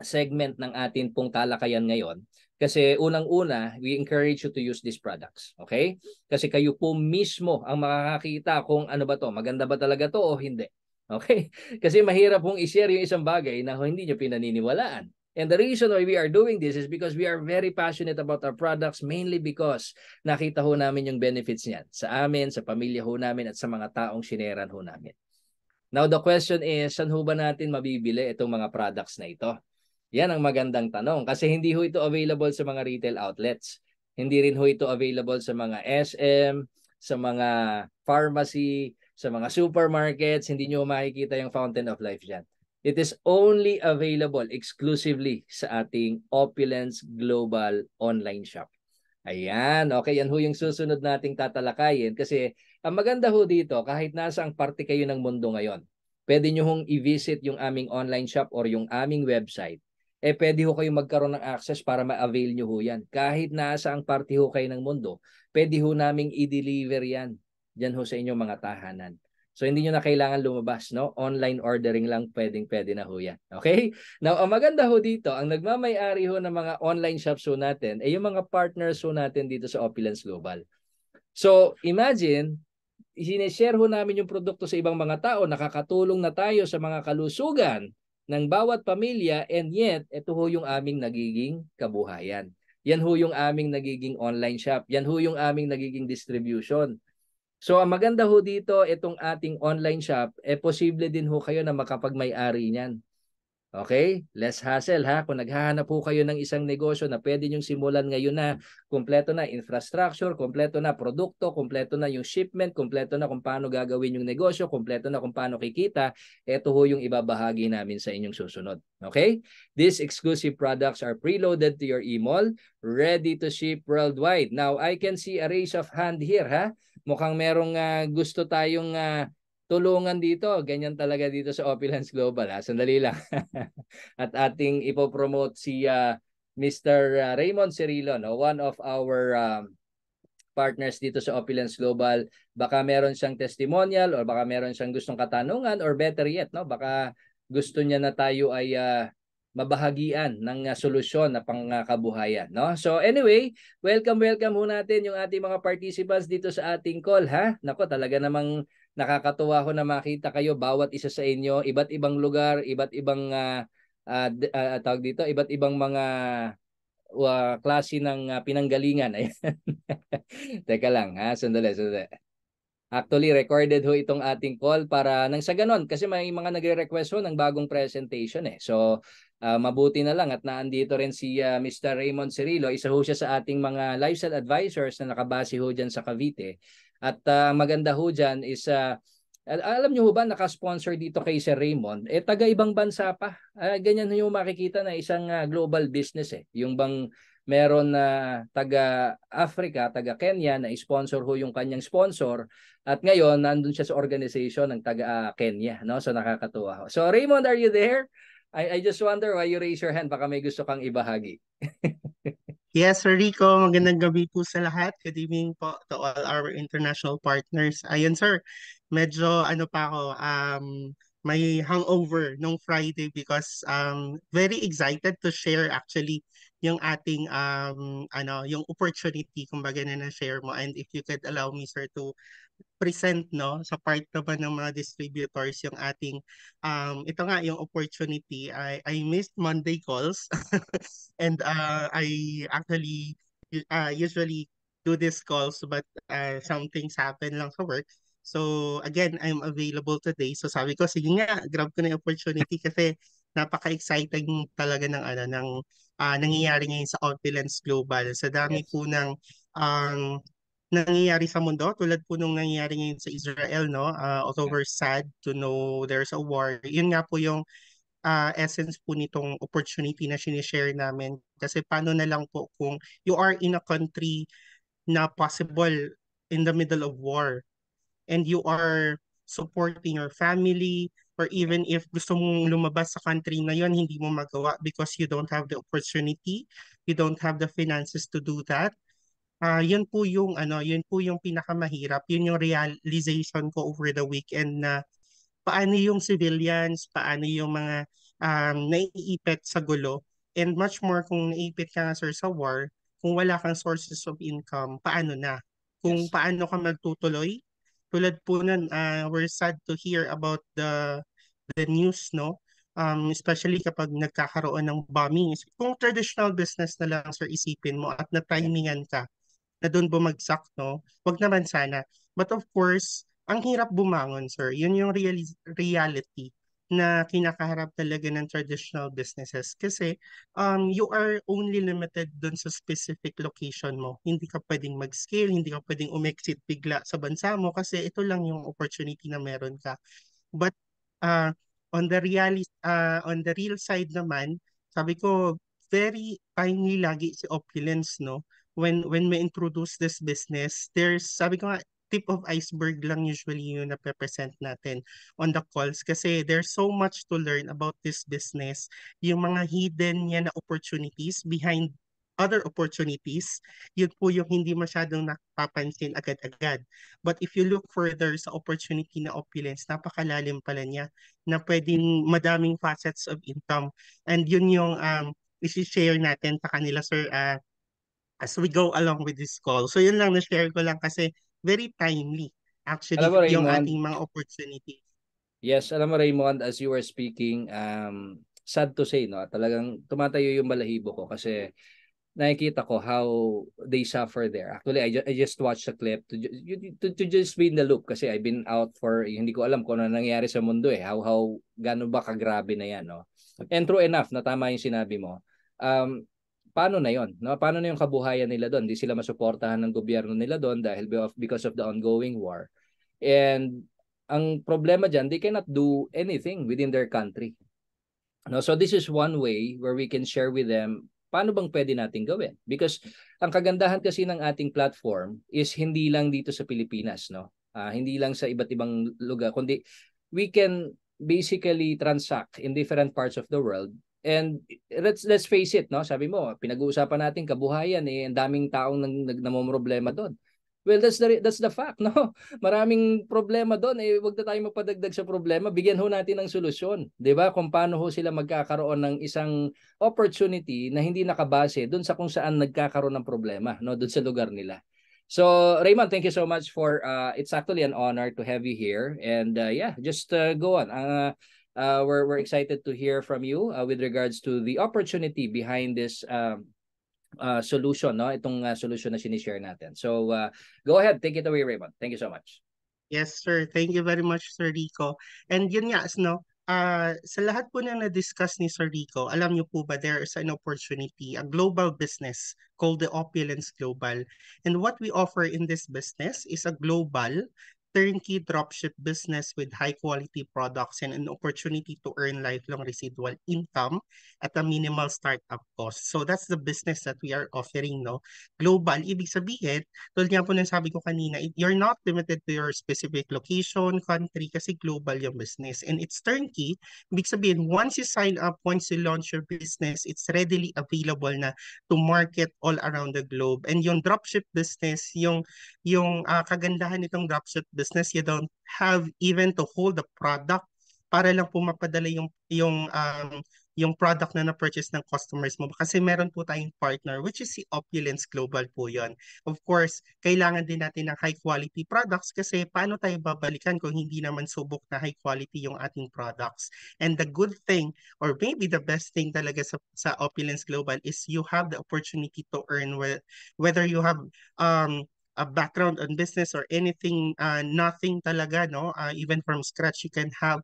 segment ng atin pong talakayan ngayon. Kasi unang-una, we encourage you to use these products. Okay? Kasi kayo po mismo ang makakakita kung ano ba to, maganda ba talaga to o hindi. Okay? Kasi mahirap pong i-share yung isang bagay na hindi nyo pinaniniwalaan. And the reason why we are doing this is because we are very passionate about our products, mainly because nakita ho namin yung benefits niyan sa amin, sa pamilya ho namin, at sa mga taong sineran ho namin. Now the question is, saan ho ba natin mabibili itong mga products na ito? Yan ang magandang tanong kasi hindi ho ito available sa mga retail outlets. Hindi rin ho ito available sa mga SM, sa mga pharmacy, sa mga supermarkets. Hindi nyo makikita yung Fountain of Life dyan. It is only available exclusively sa ating Opulence Global Online Shop. Ayan, okay, yan ho yung susunod nating tatalakayin kasi ang maganda ho dito, kahit nasa ang parte kayo ng mundo ngayon, pwede nyo hong i-visit yung aming online shop or yung aming website. Pwede ho kayong magkaroon ng access para ma-avail nyo ho yan. Kahit nasa ang parte ho kayo ng mundo, pwede ho naming i-deliver yan dyan ho sa inyong mga tahanan. So hindi nyo na kailangan lumabas, no? Online ordering lang, pwede na ho yan. Okay? Now, ang maganda ho dito, ang nagmamay-ari ho ng mga online shops ho natin, ay yung mga partners ho natin dito sa Opulence Global. So, imagine, sinishare ho namin yung produkto sa ibang mga tao, nakakatulong na tayo sa mga kalusugan ng bawat pamilya, and yet, ito ho yung aming nagiging kabuhayan. Yan ho yung aming nagiging online shop. Yan ho yung aming nagiging distribution. So, ang maganda ho dito, itong ating online shop, posible din ho kayo na makapag-may-ari niyan. Okay? Less hassle ha. Kung naghahanap po kayo ng isang negosyo na pwede nyong simulan ngayon na, kumpleto na infrastructure, kumpleto na produkto, kumpleto na yung shipment, kumpleto na kung paano gagawin yung negosyo, kumpleto na kung paano kikita, ito ho yung ibabahagi namin sa inyong susunod. Okay? These exclusive products are preloaded to your e-mall, ready to ship worldwide. Now, I can see a raise of hand here ha. Mukhang merong gusto tayong tulungan dito. Ganyan talaga dito sa Opulence Global. Sandali lang. At ating ipopromote si Mr. Raymond Cirillo, no? One of our partners dito sa Opulence Global. Baka meron siyang testimonial or baka meron siyang gustong katanungan or better yet, no? Baka gusto niya na tayo ay mabahagian ng solusyon na pangkabuhayan, no? So anyway, welcome ho natin yung ating mga participants dito sa ating call, ha? Nako, talaga namang nakakatuwa ko na makita kayo bawat isa sa inyo, iba't ibang lugar, iba't ibang tawag dito, iba't ibang mga klase ng pinanggalingan. Ayan. Teka lang, sandali, sandali. Actually, recorded ho itong ating call para nang sa ganon kasi may mga nagre-request ho ng bagong presentation eh. So, mabuti na lang at naandito rin si Mr. Raymond Cirillo. Isa ho siya sa ating mga lifestyle advisors na nakabase ho dyan sa Cavite. At maganda ho dyan is, alam niyo ho ba, nakasponsor dito kay Sir Raymond, taga ibang bansa pa. Ganyan ho yung makikita na isang global business eh. Yung bang meron na taga Africa, taga Kenya na sponsor ho yung kanyang sponsor at ngayon nandun siya sa organization ng taga Kenya, no? So nakakatuwa ho. So Raymond, are you there? I just wonder why you raise your hand, baka may gusto kang ibahagi. Yes, Sir Rico, magandang gabi po sa lahat. Good evening po to all our international partners. Ayun, sir, medyo ano pa ako, may hangover nung Friday because very excited to share actually yung ating yung opportunity kumbaga na na-share mo. And if you could allow me, sir, to present no sa part naman ng mga distributors yung ating ito nga yung opportunity. I missed Monday calls and I actually usually do these calls but some things happen lang sa work. So again, I'm available today. So sabi ko, sige nga, grab ko na yung opportunity kasi napaka-exciting talaga ng nangyayari ngayon sa Opulence Global. Sa dami Yes. po ng um, nangyayari sa mundo tulad po nung nangyayari ngayon sa Israel, no? Although we're sad to know there's a war, yun nga po yung essence po nitong opportunity na sinishare namin. Kasi paano na lang po kung you are in a country na possible in the middle of war and you are supporting your family or even if gusto mong lumabas sa country na yon hindi mo magawa because you don't have the opportunity, you don't have the finances to do that. Yun po yung yun po yung pinakamahirap. Yun yung realization ko over the weekend na paano yung civilians, paano yung mga naiipit sa gulo, and much more kung naiipit ka nga sir sa war, kung wala kang sources of income, paano na? Kung Yes. paano ka magtutuloy? Tulad po nun, we're sad to hear about the news, no? Especially kapag nagkakaroon ng bombing. Kung traditional business na lang, sir, isipin mo at na-timingan ka, na doon bumagsak, no? Wag naman sana. But of course, ang hirap bumangon, sir. Yun yung reality na kinakaharap talaga ng traditional businesses. Kasi you are only limited doon sa specific location mo. Hindi ka pwedeng mag-scale, hindi ka pwedeng umexit bigla sa bansa mo kasi ito lang yung opportunity na meron ka. But uh, on the real side naman, sabi ko, very timely lagi si Opulence, no? When we introduce this business, there's, sabi ko nga, tip of iceberg lang usually yung nape-present natin on the calls kasi there's so much to learn about this business, yung mga hidden niya na opportunities behind other opportunities, yun po yung hindi masyadong napapansin agad-agad. But if you look further sa opportunity na Opulence, napakalalim pala niya na pwedeng madaming facets of income. And yun yung isi-share natin sa kanila, sir, as we go along with this call. So yun lang na-share ko lang kasi very timely Alam actually mo yung Raymond, ating mga opportunity. yes, alam mo Raymond, as you were speaking, sad to say, no? Talagang tumatayo yung balahibo ko kasi nakikita ko how they suffer there. Actually, I just watched a clip to just be in the loop kasi I've been out for, hindi ko alam kung ano nangyayari sa mundo eh. How gaano ba kagrabe na yan, no? And true enough, na tama yung sinabi mo. Um, paano na yon, no? Paano na yung kabuhayan nila doon? Hindi sila masuportahan ng gobyerno nila doon dahil because of the ongoing war. And ang problema diyan, they cannot do anything within their country. No, so this is one way where we can share with them paano bang pwede natin gawin. Because ang kagandahan kasi ng ating platform is hindi lang dito sa Pilipinas, no? Hindi lang sa iba't ibang lugar, kundi we can basically transact in different parts of the world. And let's face it, no? Sabi mo, pinag-uusapan natin kabuhayan eh, ang daming taong namomroblema doon. Well, that's the fact, no? Maraming problema doon eh, wag na tayong mapadagdag sa problema, bigyan ho natin ng solusyon, 'di ba? Kung paano ho sila magkakaroon ng isang opportunity na hindi nakabase doon sa kung saan nagkakaroon ng problema, no, doon sa lugar nila. So, Raymond, thank you so much for it's actually an honor to have you here and yeah, just go on. we're excited to hear from you with regards to the opportunity behind this solution, no? Itong solution na sinishare natin. So, go ahead, take it away, Raymond. Thank you so much. Yes, sir. Thank you very much, Sir Rico. And yun nga, no, sa lahat po na na-discuss ni Sir Rico, alam niyo po ba, there is an opportunity, a global business called the Opulence Global. And what we offer in this business is a global turnkey dropship business with high quality products and an opportunity to earn lifelong residual income at a minimal startup cost. So that's the business that we are offering, no? Global, ibig sabihin, tulad nga po ng sabi ko kanina, you're not limited to your specific location, country, kasi global yung business. And it's turnkey. Ibig sabihin, once you sign up, once you launch your business, it's readily available na to market all around the globe. And yung dropship business, yung kagandahan nitong dropship business, you don't have even to hold the product para lang po mapadala yung product na na-purchase ng customers mo. Kasi meron po tayong partner, which is si Opulence Global po yon. Of course, kailangan din natin ng high quality products kasi paano tayo babalikan kung hindi naman subok na high quality yung ating products. And the good thing, or maybe the best thing talaga sa Opulence Global is you have the opportunity to earn whether you have a background on business or anything, nothing talaga, no? Even from scratch, you can have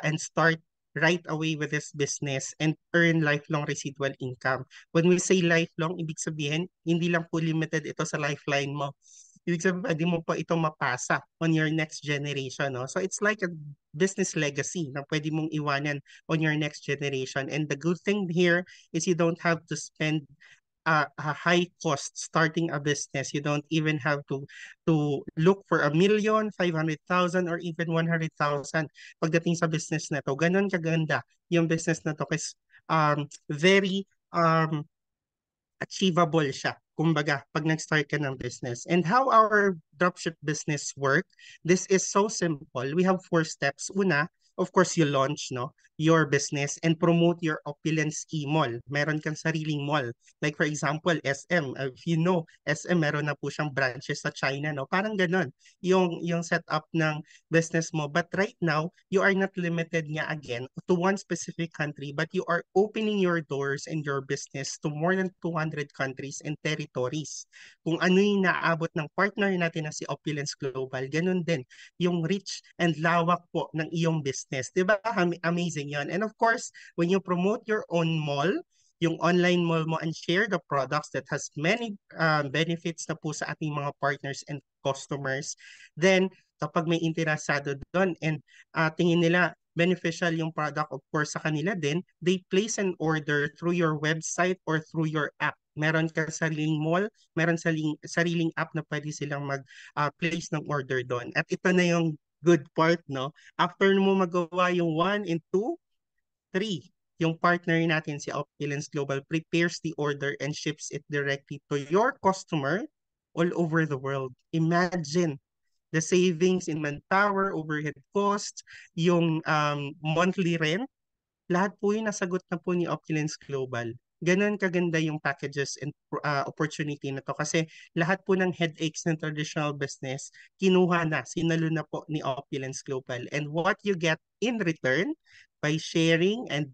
and start right away with this business and earn lifelong residual income. When we say lifelong, ibig sabihin, hindi lang po limited ito sa lifeline mo. Ibig sabihin, pwede mo pa ito mapasa on your next generation. No? So it's like a business legacy na pwede mong iwanan on your next generation. And the good thing here is you don't have to spend a high cost starting a business. You don't even have to look for 1,500,000 or even 100,000 pagdating sa business na to. Ganon kaganda yung business na to kasi very achievable siya. Kumbaga, pag nag-start ka ng business. And how our dropship business work, this is so simple. We have 4 steps. Una, of course, you launch your business and promote your Opulence e-mall. Meron kang sariling mall. Like for example, SM. If you know, SM meron na po siyang branches sa China. No? Parang ganon yung setup ng business mo. But right now, you are not limited nga again to one specific country, but you are opening your doors and your business to more than 200 countries and territories. Kung ano yung naabot ng partner natin na si Opulence Global, ganun din yung reach and lawak po ng iyong business. Diba? Amazing yon. And of course, when you promote your own mall, yung online mall mo and share the products that has many benefits na po sa ating mga partners and customers, then kapag may interesado doon and tingin nila beneficial yung product, of course, sa kanila din, they place an order through your website or through your app. Meron ka sariling mall, meron sariling app na pwede silang mag-place ng order doon. At ito na yung good part, no? After mo magawa yung 1 and 2, 3, yung partner natin si Opulence Global prepares the order and ships it directly to your customer all over the world. Imagine the savings in manpower, overhead costs, yung monthly rent, lahat po yun nasagot na po ni Opulence Global. Ganon kaganda yung packages and opportunity na to kasi lahat po ng headaches ng traditional business, kinuha na, sinalo na po ni Opulence Global. And what you get in return by sharing and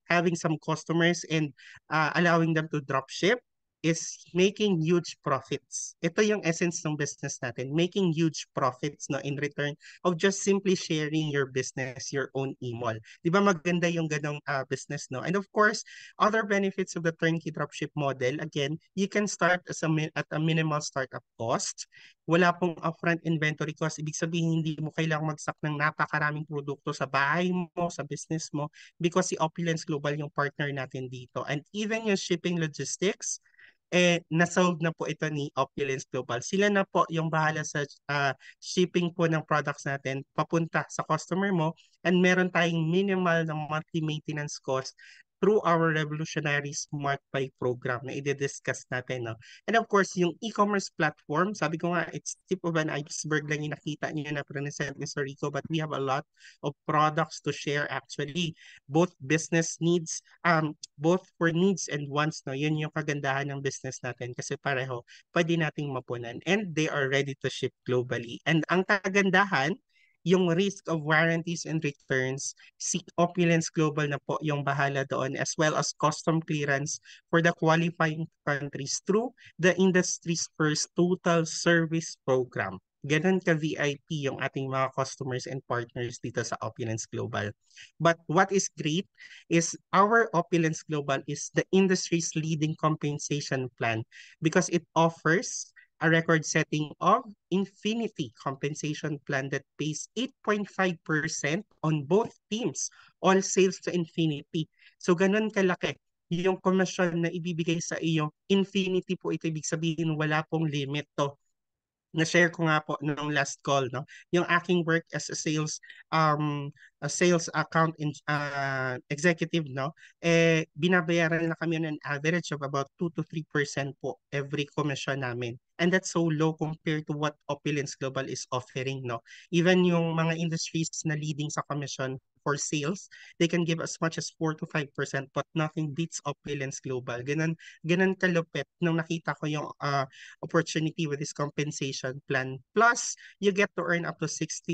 having some customers and allowing them to drop ship is making huge profits. Ito yung essence ng business natin, making huge profits in return of just simply sharing your business, your own e-mall. Di ba maganda yung ganong business, no? And of course, other benefits of the turnkey dropship model, again, you can start at a minimal startup cost. Wala pong upfront inventory cost. Ibig sabihin, hindi mo kailangang magsak ng napakaraming produkto sa bahay mo, sa business mo, because si Opulence Global yung partner natin dito. And even yung shipping logistics, nasolve na po ito ni Opulence Global. Sila na po yung bahala sa shipping po ng products natin papunta sa customer mo, and meron tayong minimal na monthly maintenance cost through our revolutionary Smart Buy program na i-discuss natin. No? And of course, yung e-commerce platform, sabi ko nga, it's tip of an iceberg lang yung nakita niyo na present ni Sir Rico, but we have a lot of products to share actually. Both business needs, both for needs and wants. No? Yun yung kagandahan ng business natin kasi pareho, pwede nating mapunan. And they are ready to ship globally. And ang kagandahan, Yung risk of warranties and returns, si Opulence Global na po yung bahala doon, as well as custom clearance for the qualifying countries through the industry's first total service program. Ganun ka-VIP yung ating mga customers and partners dito sa Opulence Global. But what is great is our Opulence Global is the industry's leading compensation plan because it offers a record-setting of Infinity compensation plan that pays 8.5% on both teams, all sales to Infinity. So ganun kalaki yung komisyon na ibibigay sa iyo. Infinity po ito, ibig sabihin wala pong limit to. Na-share ko nga po nung last call, no, yung aking work as a sales account executive, no, binabayaran na kami on an average of about 2 to 3% po every commission namin, and that's so low compared to what Opulence Global is offering, no. Even yung mga industries na leading sa commission for sales, they can give as much as 4 to 5%, but nothing beats Opulence Global. Ganun kalupit nung nakita ko yung opportunity with this compensation plan. Plus, you get to earn up to $60,000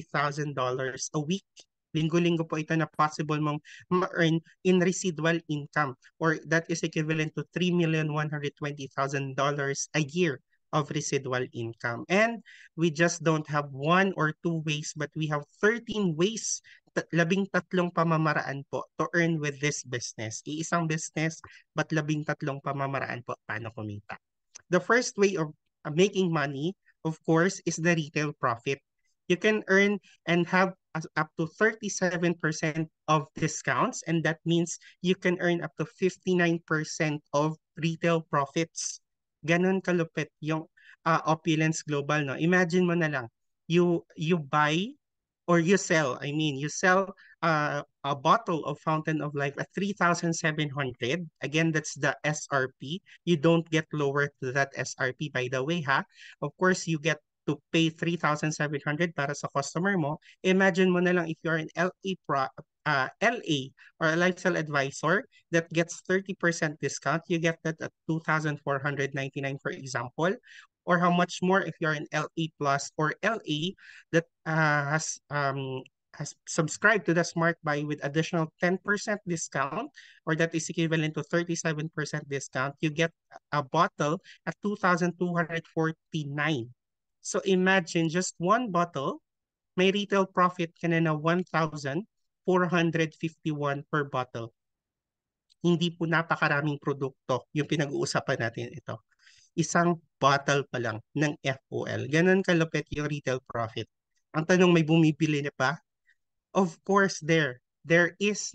a week. Linggo-linggo po ito na possible mong ma-earn in residual income, or that is equivalent to $3,120,000 a year of residual income. And we just don't have one or two ways, but we have 13 ways, 13 pamamaraan po to earn with this business. Iisang business, but 13 pamamaraan po paano kumita. The first way of making money, of course, is the retail profit. You can earn and have up to 37% of discounts, and that means you can earn up to 59% of retail profits. Ganon kalupit yung Opulence Global, no? Imagine mo na lang, you buy or you sell, you sell a bottle of Fountain of Life at 3,700. Again, that's the SRP. You don't get lower to that SRP, by the way, ha? Of course, you get to pay 3,700 para sa customer mo. Imagine mo na lang if you're an LA or a lifestyle advisor that gets 30% discount, you get that at 2,499, for example. Or how much more if you're an LA Plus or LA that has subscribed to the Smart Buy with additional 10% discount, or that is equivalent to 37% discount, you get a bottle at 2,249. So imagine just one bottle, may retail profit ka na 1,451 per bottle. Hindi po napakaraming produkto yung pinag-uusapan natin ito. Isang bottle pa lang ng FOL. Ganun kalupit yung retail profit. Ang tanong, may bumibili na pa? Of course, there is,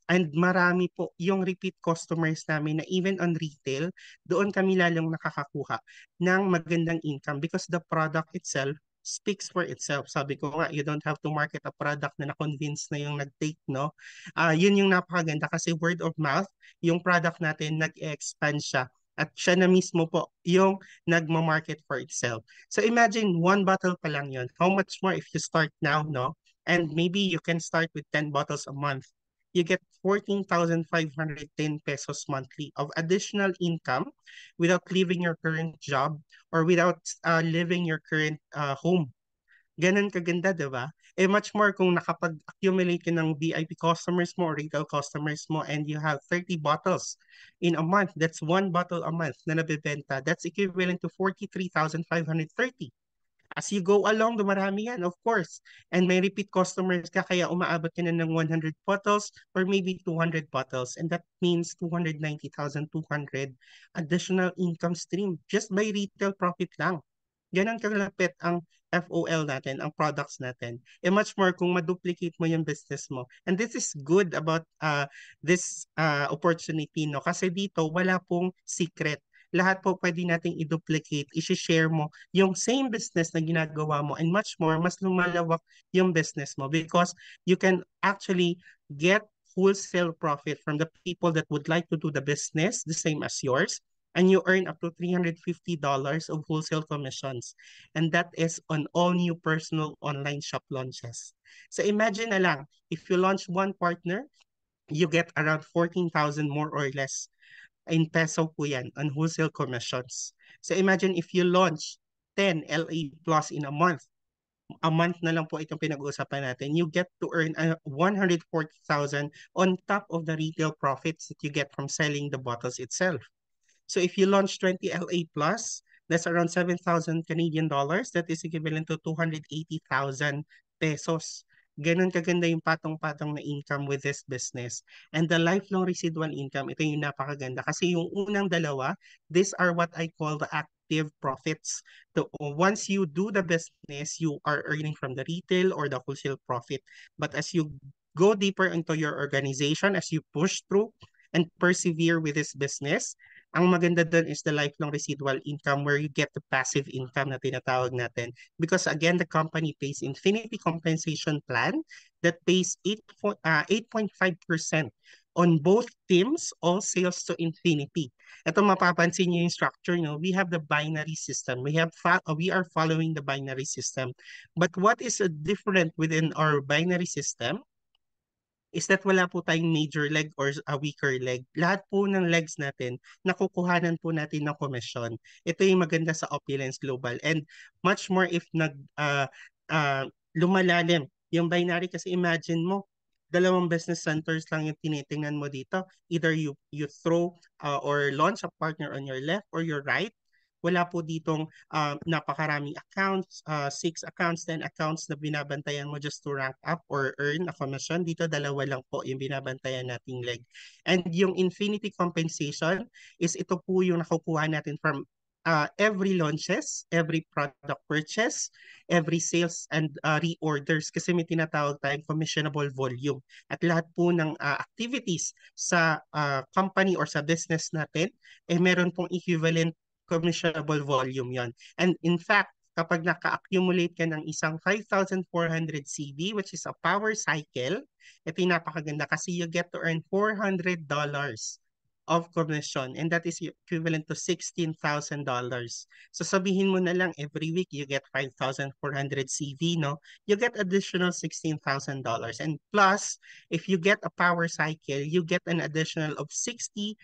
and marami po yung repeat customers namin na even on retail, doon kami lalong nakakakuha ng magandang income because the product itself speaks for itself. Sabi ko nga, you don't have to market a product na na-convince na yung nag-take, no? Yun yung napakaganda kasi word of mouth, yung product natin nag-expand siya. At siya na mismo po yung nagma-market for itself. So imagine, one bottle pa lang yun. How much more if you start now, no? And maybe you can start with 10 bottles a month. You get 14,510 pesos monthly of additional income without leaving your current job or without leaving your current home. Ganun kaganda, di ba? Much more kung nakapag-accumulate ka ng VIP customers mo or retail customers mo and you have 30 bottles in a month. That's one bottle a month na nabibenta. That's equivalent to 43,530. As you go along, dumarami yan, of course. And may repeat customers ka, kaya umaabot ka na ng 100 bottles or maybe 200 bottles. And that means 290,200 additional income stream just by retail profit lang. Ganon kalapit ang FOL natin, ang products natin. Much more kung maduplicate mo yung business mo. And this is good about this opportunity, no? Kasi dito, wala pong secret. Lahat po pwede nating i-duplicate, i-share mo yung same business na ginagawa mo, and much more, mas lumalawak yung business mo because you can actually get wholesale profit from the people that would like to do the business the same as yours, and you earn up to $350 of wholesale commissions. And that is on all new personal online shop launches. So imagine na lang, if you launch one partner, you get around 14,000 more or less in peso po yan on wholesale commissions. So imagine if you launch 10 LA Plus in a month, a month na lang po itong pinag-uusapan natin, you get to earn 140,000 on top of the retail profits that you get from selling the bottles itself. So if you launch 20 LA plus, that's around 7,000 Canadian dollars. That is equivalent to 280,000 pesos. Ganun kaganda yung patong-patong na income with this business. And the lifelong residual income, ito yung napakaganda. Kasi yung unang dalawa, these are what I call the active profits. So once you do the business, you are earning from the retail or the wholesale profit. But as you go deeper into your organization, as you push through and persevere with this business, ang maganda doon is the lifelong residual income where you get the passive income na tinatawag natin. Because again, the company pays infinity compensation plan that pays 8.5% on both teams, all sales to infinity. Ito mapapansin niyo yung structure, no? We have the binary system. We are following the binary system. But what is different within our binary system is that wala po tayong major leg or a weaker leg. Lahat po ng legs natin, nakukuhanan po natin ng komisyon. Ito yung maganda sa Opulence Global. And much more if uh, lumalalim yung binary, kasi imagine mo, dalawang business centers lang yung tinitingnan mo dito. Either you throw or launch a partner on your left or your right. Wala po ditong napakaraming accounts, 6 accounts, 10 accounts na binabantayan mo just to rank up or earn a commission. Dito, dalawa lang po yung binabantayan nating leg. And yung infinity compensation is ito po yung nakukuha natin from every launches, every product purchase, every sales and reorders, kasi may tinatawag tayong commissionable volume. At lahat po ng activities sa company or sa business natin, meron pong equivalent commissionable volume yon. And in fact, kapag naka-accumulate ka ng isang 5,400 CV, which is a power cycle, ito yung napakaganda kasi you get to earn $400 of commission, and that is equivalent to $16,000. So sabihin mo na lang every week you get 5,400 CV, no? You get additional $16,000. And plus, if you get a power cycle, you get an additional of $60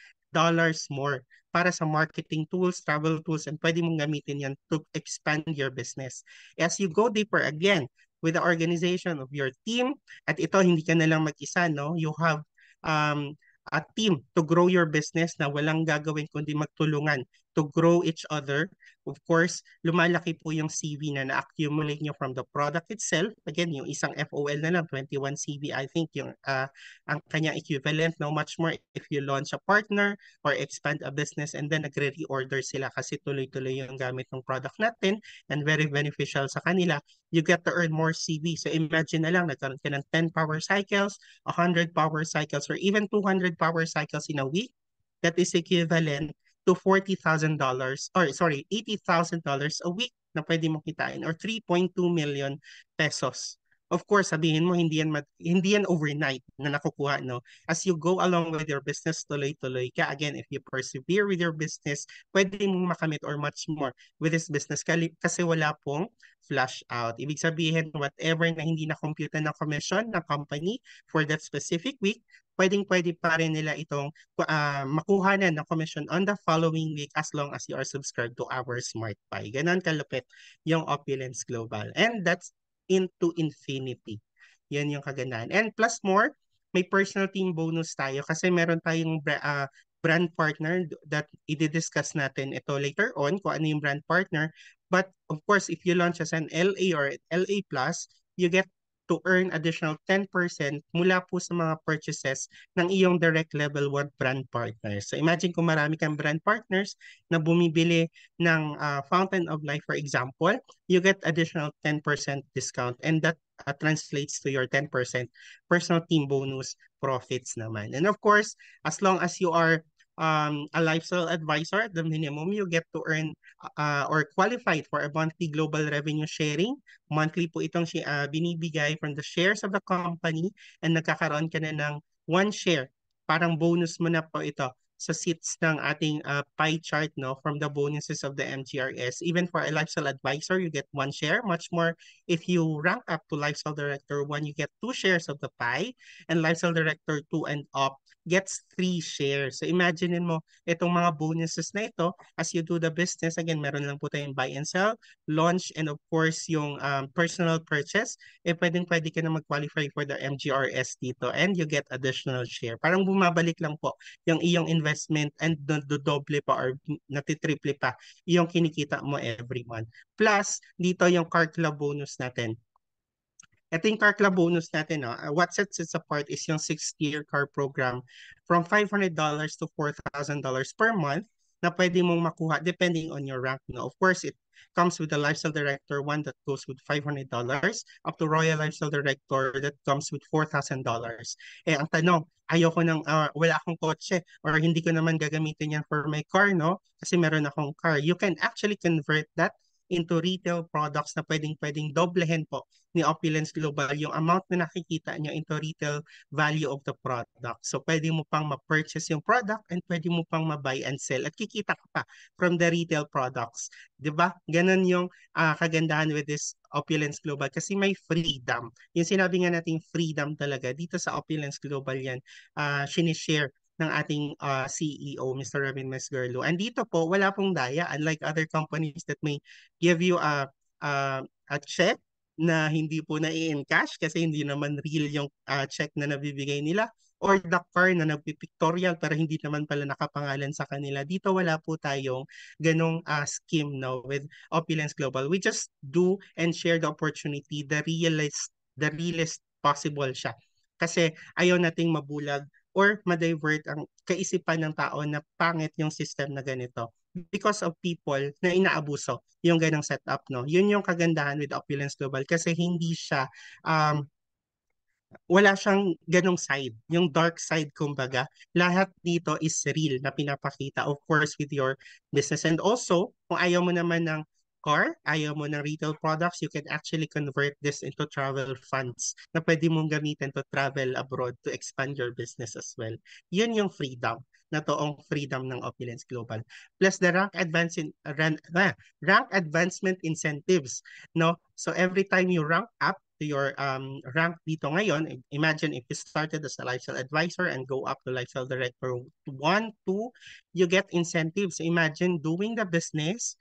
more para sa marketing tools, travel tools, and pwede mong gamitin yan to expand your business. As you go deeper again with the organization of your team, at ito hindi ka na lang mag-isa, no? You have a team to grow your business na walang gagawin kundi magtulungan to grow each other. Of course, lumalaki po yung CV na na-accumulate nyo from the product itself. Again, yung isang FOL na lang, 21 CV, I think yung ang kanyang equivalent. No, much more if you launch a partner or expand a business and then nagre-reorder sila kasi tuloy-tuloy yung gamit ng product natin and very beneficial sa kanila. You get to earn more CV. So imagine na lang, nagkaroon ka ng 10 power cycles, 100 power cycles, or even 200 power cycles in a week. That is equivalent to $40,000 or sorry, $80,000 a week na pwede mo kitain or 3.2 million pesos. Of course, sabihin mo hindi yan overnight na nakukuha, no? As you go along with your business, tuloy-tuloy ka. Again, if you persevere with your business, pwede mong makamit or much more with this business kasi wala pong flush out. Ibig sabihin, whatever na hindi na-compute ng commission ng company for that specific week, pwedeng-pwede pa rin nila itong makuha na ng commission on the following week as long as you are subscribed to our Smart Buy. Ganon kalupit yung Opulence Global. And that's into infinity. Yan yung kagandahan. And plus more, may personal team bonus tayo kasi meron tayong brand partner that i-discuss natin ito later on kung ano yung brand partner. But of course, if you launch as an LA or LA Plus, you get to earn additional 10% mula po sa mga purchases ng iyong direct level 1 brand partners. So imagine kung marami kang brand partners na bumibili ng Fountain of Life, for example, you get additional 10% discount and that translates to your 10% personal team bonus profits naman. And of course, as long as you are a lifestyle advisor, at the minimum, you get to earn or qualified for a monthly global revenue sharing. Monthly po itong binibigay from the shares of the company and nagkakaroon ka na ng 1 share. Parang bonus mo na po ito sa seats ng ating pie chart, no, from the bonuses of the MGRS. Even for a lifestyle advisor, you get 1 share. Much more if you rank up to lifestyle director 1, you get 2 shares of the pie, and lifestyle director 2 and up, gets 3 shares. So imagine mo, itong mga bonuses na ito, as you do the business, again, meron lang po tayong buy and sell, launch, and of course, yung personal purchase, pwedeng-pwede ka na mag-qualify for the MGRS dito and you get additional share. Parang bumabalik lang po yung iyong investment and dodoble pa or natitriple pa yung kinikita mo every month. Plus, dito yung car club bonus natin. Ito yung car club bonus natin. No? What sets it apart is yung 6-year car program from $500 to $4,000 per month na pwede mong makuha depending on your rank. No? Of course, it comes with the Lifestyle Director one that goes with $500 up to Royal Lifestyle Director that comes with $4,000. Ang tanong, ayoko nang wala akong kotse or hindi ko naman gagamitin yan for my car, no? Kasi meron akong car. You can actually convert that into retail products na pwedeng-pwedeng doblehin po ni Opulence Global yung amount na nakikita nyo into retail value of the product. So pwede mo pang ma-purchase yung product and pwede mo pang ma-buy and sell at kikita ka pa from the retail products. 'Di ba? Ganun yung kagandahan with this Opulence Global kasi may freedom. Yung sinabi nga nating freedom talaga dito sa Opulence Global yan, sinishare ng ating CEO, Mr. Robin Masgerlo. And dito po, wala pong daya. Unlike other companies that may give you a check na hindi po na i-encash kasi hindi naman real yung check na nabibigay nila or the car na nagpipictorial pero hindi naman pala nakapangalan sa kanila. Dito wala po tayong ganong scheme no, with Opulence Global. We just do and share the opportunity, the realest possible siya. Kasi ayaw nating mabulag or ma-divert ang kaisipan ng tao na pangit yung system na ganito because of people na inaabuso yung ganong setup, no? Yun yung kagandahan with Opulence Global kasi hindi siya, wala siyang ganong side, yung dark side kumbaga. Lahat dito is real na pinapakita, of course, with your business. And also, kung ayaw mo naman ng car, ayaw mo ng retail products, you can actually convert this into travel funds na pwede mong gamitin to travel abroad to expand your business as well. Yun yung freedom na toong freedom ng Opulence Global. Plus the rank advancement incentives, no? So every time you rank up to your rank dito ngayon, imagine if you started as a lifestyle advisor and go up to lifestyle director 1, 2, you get incentives. Imagine doing the business,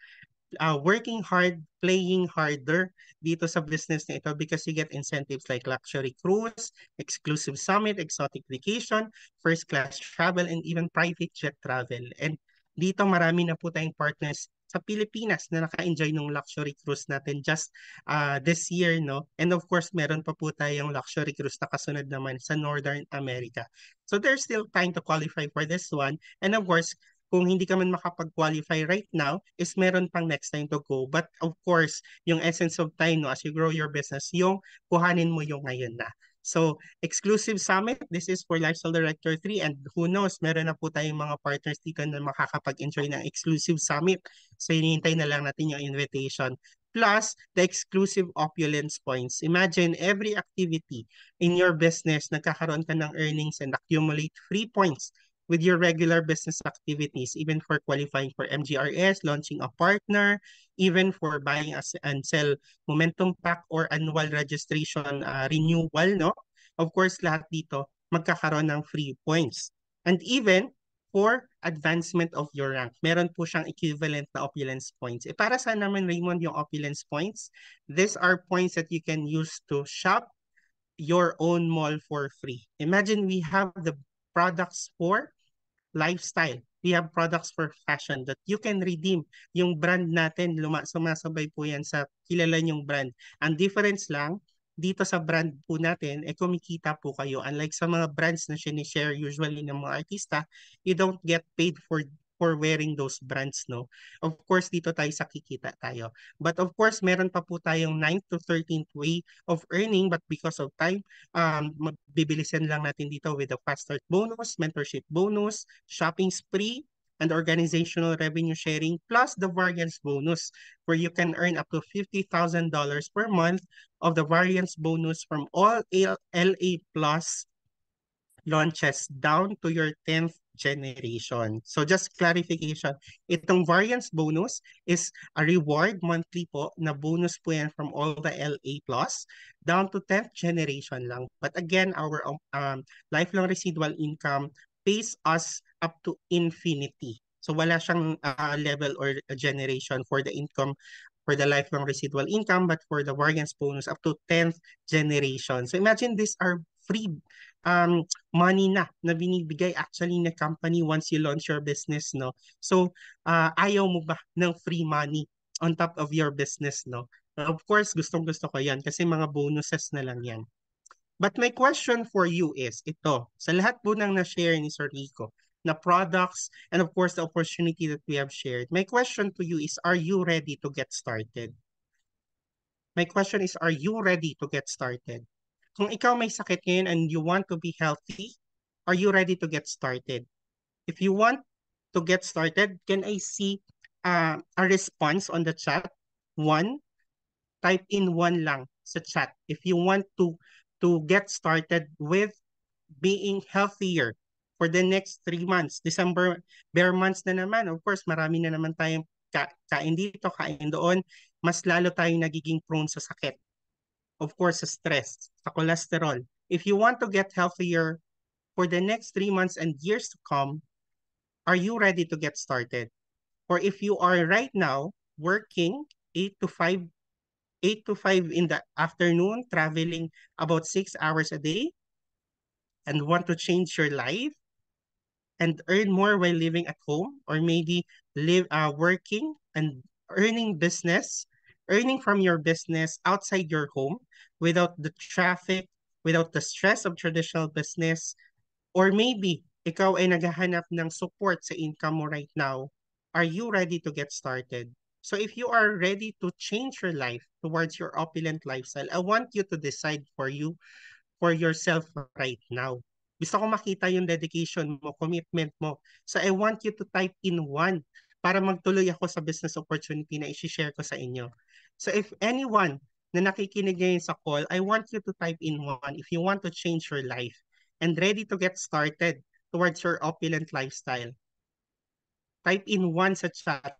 working hard, playing harder dito sa business na ito because you get incentives like luxury cruise, exclusive summit, exotic vacation, first class travel, and even private jet travel. And dito marami na po tayong partners sa Pilipinas na naka-enjoy ng luxury cruise natin just this year, no? And of course, meron pa po tayong luxury cruise na kasunod naman sa Northern America. So there's still time to qualify for this one. And of course, kung hindi ka man makapag-qualify right now, is meron pang next time to go. But of course, yung essence of time, no, as you grow your business, yung kuhanin mo yung ngayon na. So, exclusive summit, this is for Lifestyle Director 3 and who knows, meron na po tayong mga partners dito na makakapag-enjoy ng exclusive summit. So, hinihintay na lang natin yung invitation. Plus, the exclusive opulence points. Imagine every activity in your business, nagkakaroon ka ng earnings and accumulate free points with your regular business activities, even for qualifying for MGRS, launching a partner, even for buying and sell momentum pack or annual registration renewal, no? Of course, lahat dito magkakaroon ng free points. And even for advancement of your rank, meron po siyang equivalent na opulence points. Para saan naman, Raymond, yung opulence points? These are points that you can use to shop your own mall for free. Imagine we have the products for lifestyle. We have products for fashion that you can redeem. Yung brand natin, sumasabay po yan sa kilala yung brand. Ang difference lang, dito sa brand po natin, kumikita po kayo. Unlike sa mga brands na sinishare usually ng mga artista, you don't get paid for wearing those brands, no? Of course, dito tayo sa kikita tayo. But of course, meron pa po tayong 9th to 13th way of earning, but because of time, bibilisan lang natin dito with the fast start bonus, mentorship bonus, shopping spree, and organizational revenue sharing, plus the variance bonus, where you can earn up to $50,000 per month of the variance bonus from all LA Plus launches down to your 10th generation. So just clarification, itong variance bonus is a reward monthly po na bonus po yan from all the LA Plus down to 10th generation lang. But again, our lifelong residual income pays us up to infinity. So wala siyang level or generation for the income, for the lifelong residual income, but for the variance bonus up to 10th generation. So imagine these are free money na binibigay actually na company once you launch your business, no? So ayaw mo ba ng free money on top of your business, no? Of course, gustong-gusto ko yan kasi mga bonuses na lang yan. But my question for you is ito, sa lahat po ng na-share ni Sir Rico, na products, and of course, the opportunity that we have shared, my question to you is, are you ready to get started? My question is, are you ready to get started? Kung ikaw may sakit ngayon and you want to be healthy, are you ready to get started? If you want to get started, can I see a response on the chat? One, type in one lang sa chat. If you want to get started with being healthier for the next 3 months. December, bare months na naman. Of course, marami na naman tayong kain dito, kain doon. Mas lalo tayong nagiging prone sa sakit. Of course, sa stress, sa cholesterol. If you want to get healthier for the next 3 months and years to come, are you ready to get started? Or if you are right now working 8 to 5 in the afternoon, traveling about 6 hours a day, and want to change your life and earn more while living at home, or maybe working and earning from your business outside your home without the traffic, without the stress of traditional business, or maybe ikaw ay naghahanap ng support sa income mo right now, are you ready to get started? So if you are ready to change your life towards your opulent lifestyle, I want you to decide for yourself right now. Gusto ko makita yung dedication mo, commitment mo. So I want you to type in one para magtuloy ako sa business opportunity na isi-share ko sa inyo. So if anyone na nakikinig ngayon sa call, I want you to type in one if you want to change your life and ready to get started towards your opulent lifestyle. Type in one sa chat.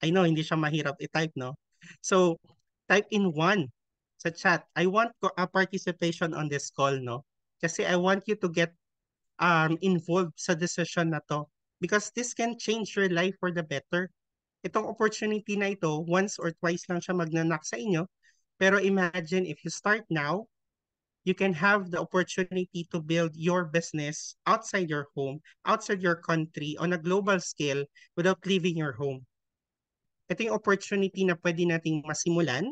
I know, hindi siya mahirap i-type, no? So, type in one sa chat. I want a participation on this call, no? Kasi I want you to get involved sa decision na to because this can change your life for the better. Itong opportunity na ito, once or twice lang siya magnanak sa inyo, pero imagine if you start now, you can have the opportunity to build your business outside your home, outside your country, on a global scale without leaving your home. Ito yung opportunity na pwede nating masimulan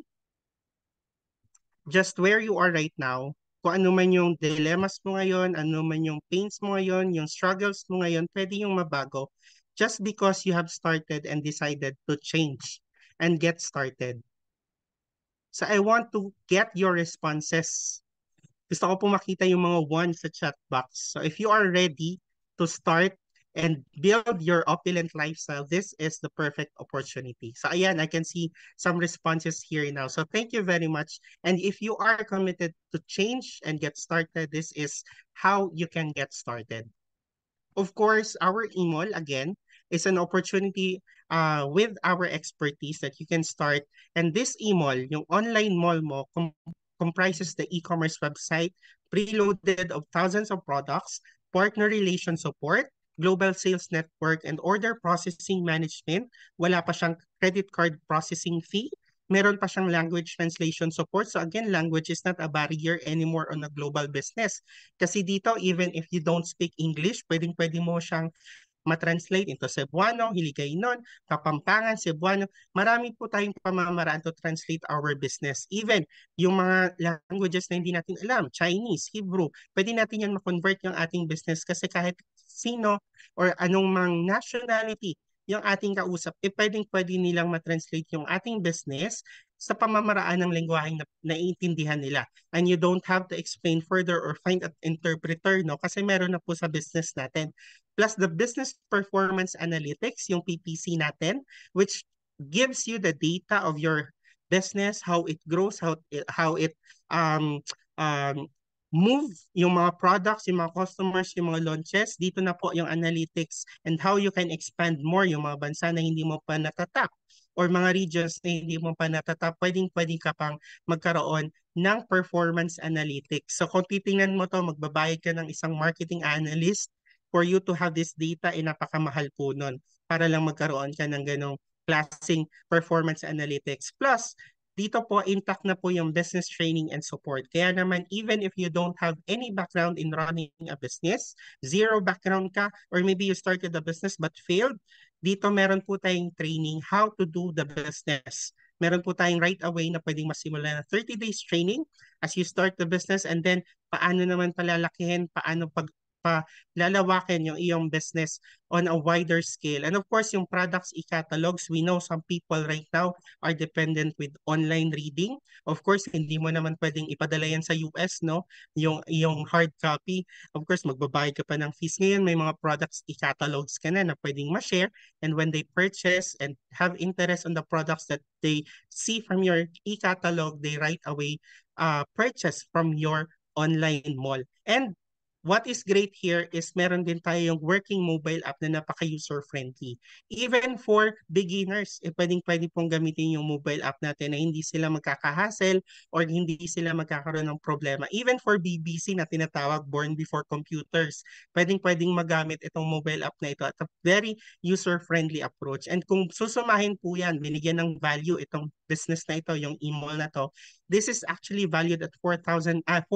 just where you are right now. Kung ano man yung dilemmas mo ngayon, ano man yung pains mo ngayon, yung struggles mo ngayon, pwede yung mabago just because you have started and decided to change and get started. So I want to get your responses. Gusto ko po makita yung mga one sa chat box. So if you are ready to start and build your opulent lifestyle, this is the perfect opportunity. So ayan, I can see some responses here now. So thank you very much. And if you are committed to change and get started, this is how you can get started. Of course, our email, again, is an opportunity with our expertise that you can start. And this email, yung online mall mo, comprises the e-commerce website, preloaded of thousands of products, partner relation support, global sales network, and order processing management. Wala pa siyang credit card processing fee. Meron pa siyang language translation support. So again, language is not a barrier anymore on a global business. Kasi dito, even if you don't speak English, pwedeng-pwede mo siyang matranslate into Cebuano, Hiligaynon, Kapampangan, Cebuano. Marami po tayong pamamaraan to translate our business. Even yung mga languages na hindi natin alam, Chinese, Hebrew, pwede natin yan ma-convert yung ating business kasi kahit sino or anong mang nationality yung ating kausap, pwedeng-pwede nilang matranslate yung ating business sa pamamaraan ng lengguwaheng na naiintindihan nila. And you don't have to explain further or find an interpreter, no? Kasi meron na po sa business natin. Plus the business performance analytics, yung PPC natin, which gives you the data of your business, how it grows, how it move yung mga products, yung mga customers, yung mga launches. Dito na po yung analytics and how you can expand more yung mga bansa na hindi mo pa natatap or mga regions na hindi mo pa natatap, pwedeng-pwede ka pang magkaroon ng performance analytics. So kung titingnan mo to, magbabayad ka ng isang marketing analyst for you to have this data, napakamahal po nun para lang magkaroon ka ng ganong klaseng performance analytics. Plus, dito po intact na po yung business training and support. Kaya naman, even if you don't have any background in running a business, zero background ka, or maybe you started a business but failed, dito meron po tayong training how to do the business. Meron po tayong right away na pwedeng masimula na 30 days training as you start the business, and then paano naman palalakihin, paano lalawakin yung iyong business on a wider scale. And of course, yung products i-catalogs, we know some people right now are dependent with online reading. Of course, hindi mo naman pwedeng ipadala yan sa US, no? Yung hard copy. Of course, magbabayad ka pa ng fees. Ngayon, may mga products i-catalogs ka na pwedeng ma-share. And when they purchase and have interest on the products that they see from your e-catalog, they right away purchase from your online mall. And what is great here is meron din tayong working mobile app na napaka-user friendly. Even for beginners, pwedeng-pwede pong gamitin yung mobile app natin na hindi sila magkakahassle or hindi sila magkakaroon ng problema. Even for BBC na tinatawag, Born Before Computers, pwedeng-pwedeng magamit itong mobile app na ito at a very user-friendly approach. And kung susumahin po yan, binigyan ng value itong business na ito, yung e-mall na to, this is actually valued at 499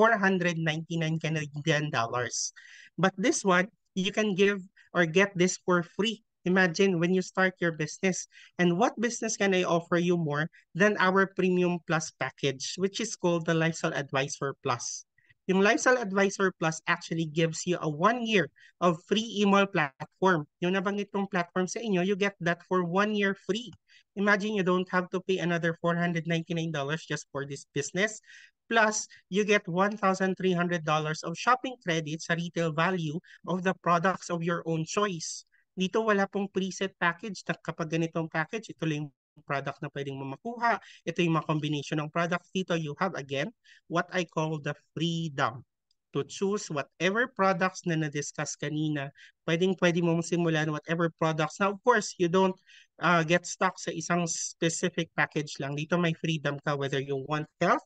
Canadian dollars. But this one, you can give or get this for free. Imagine when you start your business. And what business can I offer you more than our Premium Plus package, which is called the Lifestyle Advisor Plus. Yung Lifestyle Advisor Plus actually gives you a 1 year of free email platform. Yung nabanggit kong platform sa inyo, you get that for 1 year free. Imagine you don't have to pay another $499 just for this business. Plus, you get $1,300 of shopping credit sa retail value of the products of your own choice. Dito wala pong preset package na kapag ganitong package, ito lang yung product na pwedeng mo makuha. Ito yung mga combination ng products. Dito you have again what I call the freedom to choose whatever products na na-discuss kanina. Pwede mo simulan whatever products. Now, of course, you don't get stuck sa isang specific package lang. Dito may freedom ka whether you want health,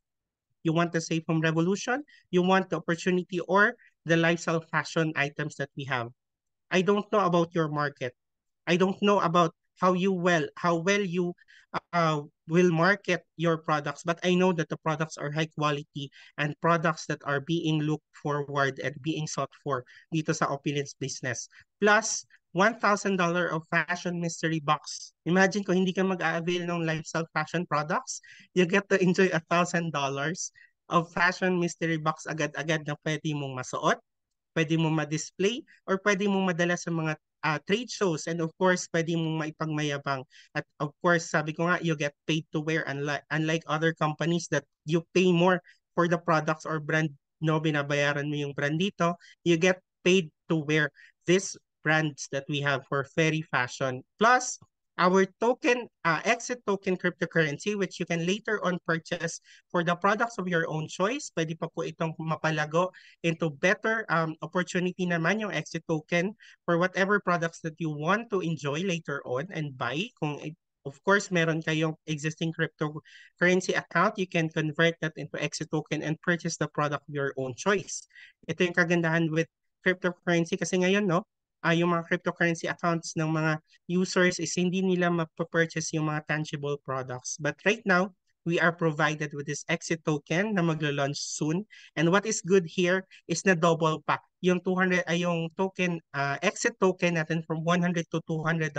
you want to save from revolution, you want the opportunity or the lifestyle fashion items that we have. I don't know about your market. I don't know about how well you will market your products, but I know that the products are high quality and products that are being looked forward and being sought for dito sa Opulence business. Plus, $1,000 of fashion mystery box. Imagine kung hindi ka mag-a-avail ng lifestyle fashion products, you get to enjoy $1,000 of fashion mystery box agad-agad na pwede mong masuot, pwede mong ma-display, or pwede mong madala sa mga trade shows, and of course, pwede mong maipagmayabang. At of course, sabi ko nga, you get paid to wear, unlike other companies that you pay more for the products or brand, no, binabayaran mo yung brand dito, you get paid to wear these brands that we have for Fairy Fashion. Plus, our token, exit token cryptocurrency, which you can later on purchase for the products of your own choice. Pwede pa po itong mapalago into better opportunity naman yung exit token for whatever products that you want to enjoy later on and buy. Kung of course, meron kayong existing cryptocurrency account, you can convert that into exit token and purchase the product of your own choice. Ito yung kagandahan with cryptocurrency kasi ngayon, no, yung mga cryptocurrency accounts ng mga users is hindi nila mapapurchase yung mga tangible products. But right now, we are provided with this exit token na maglo-launch soon. And what is good here is na double pa. Yung 200 ay yung token exit token natin from $100 to $200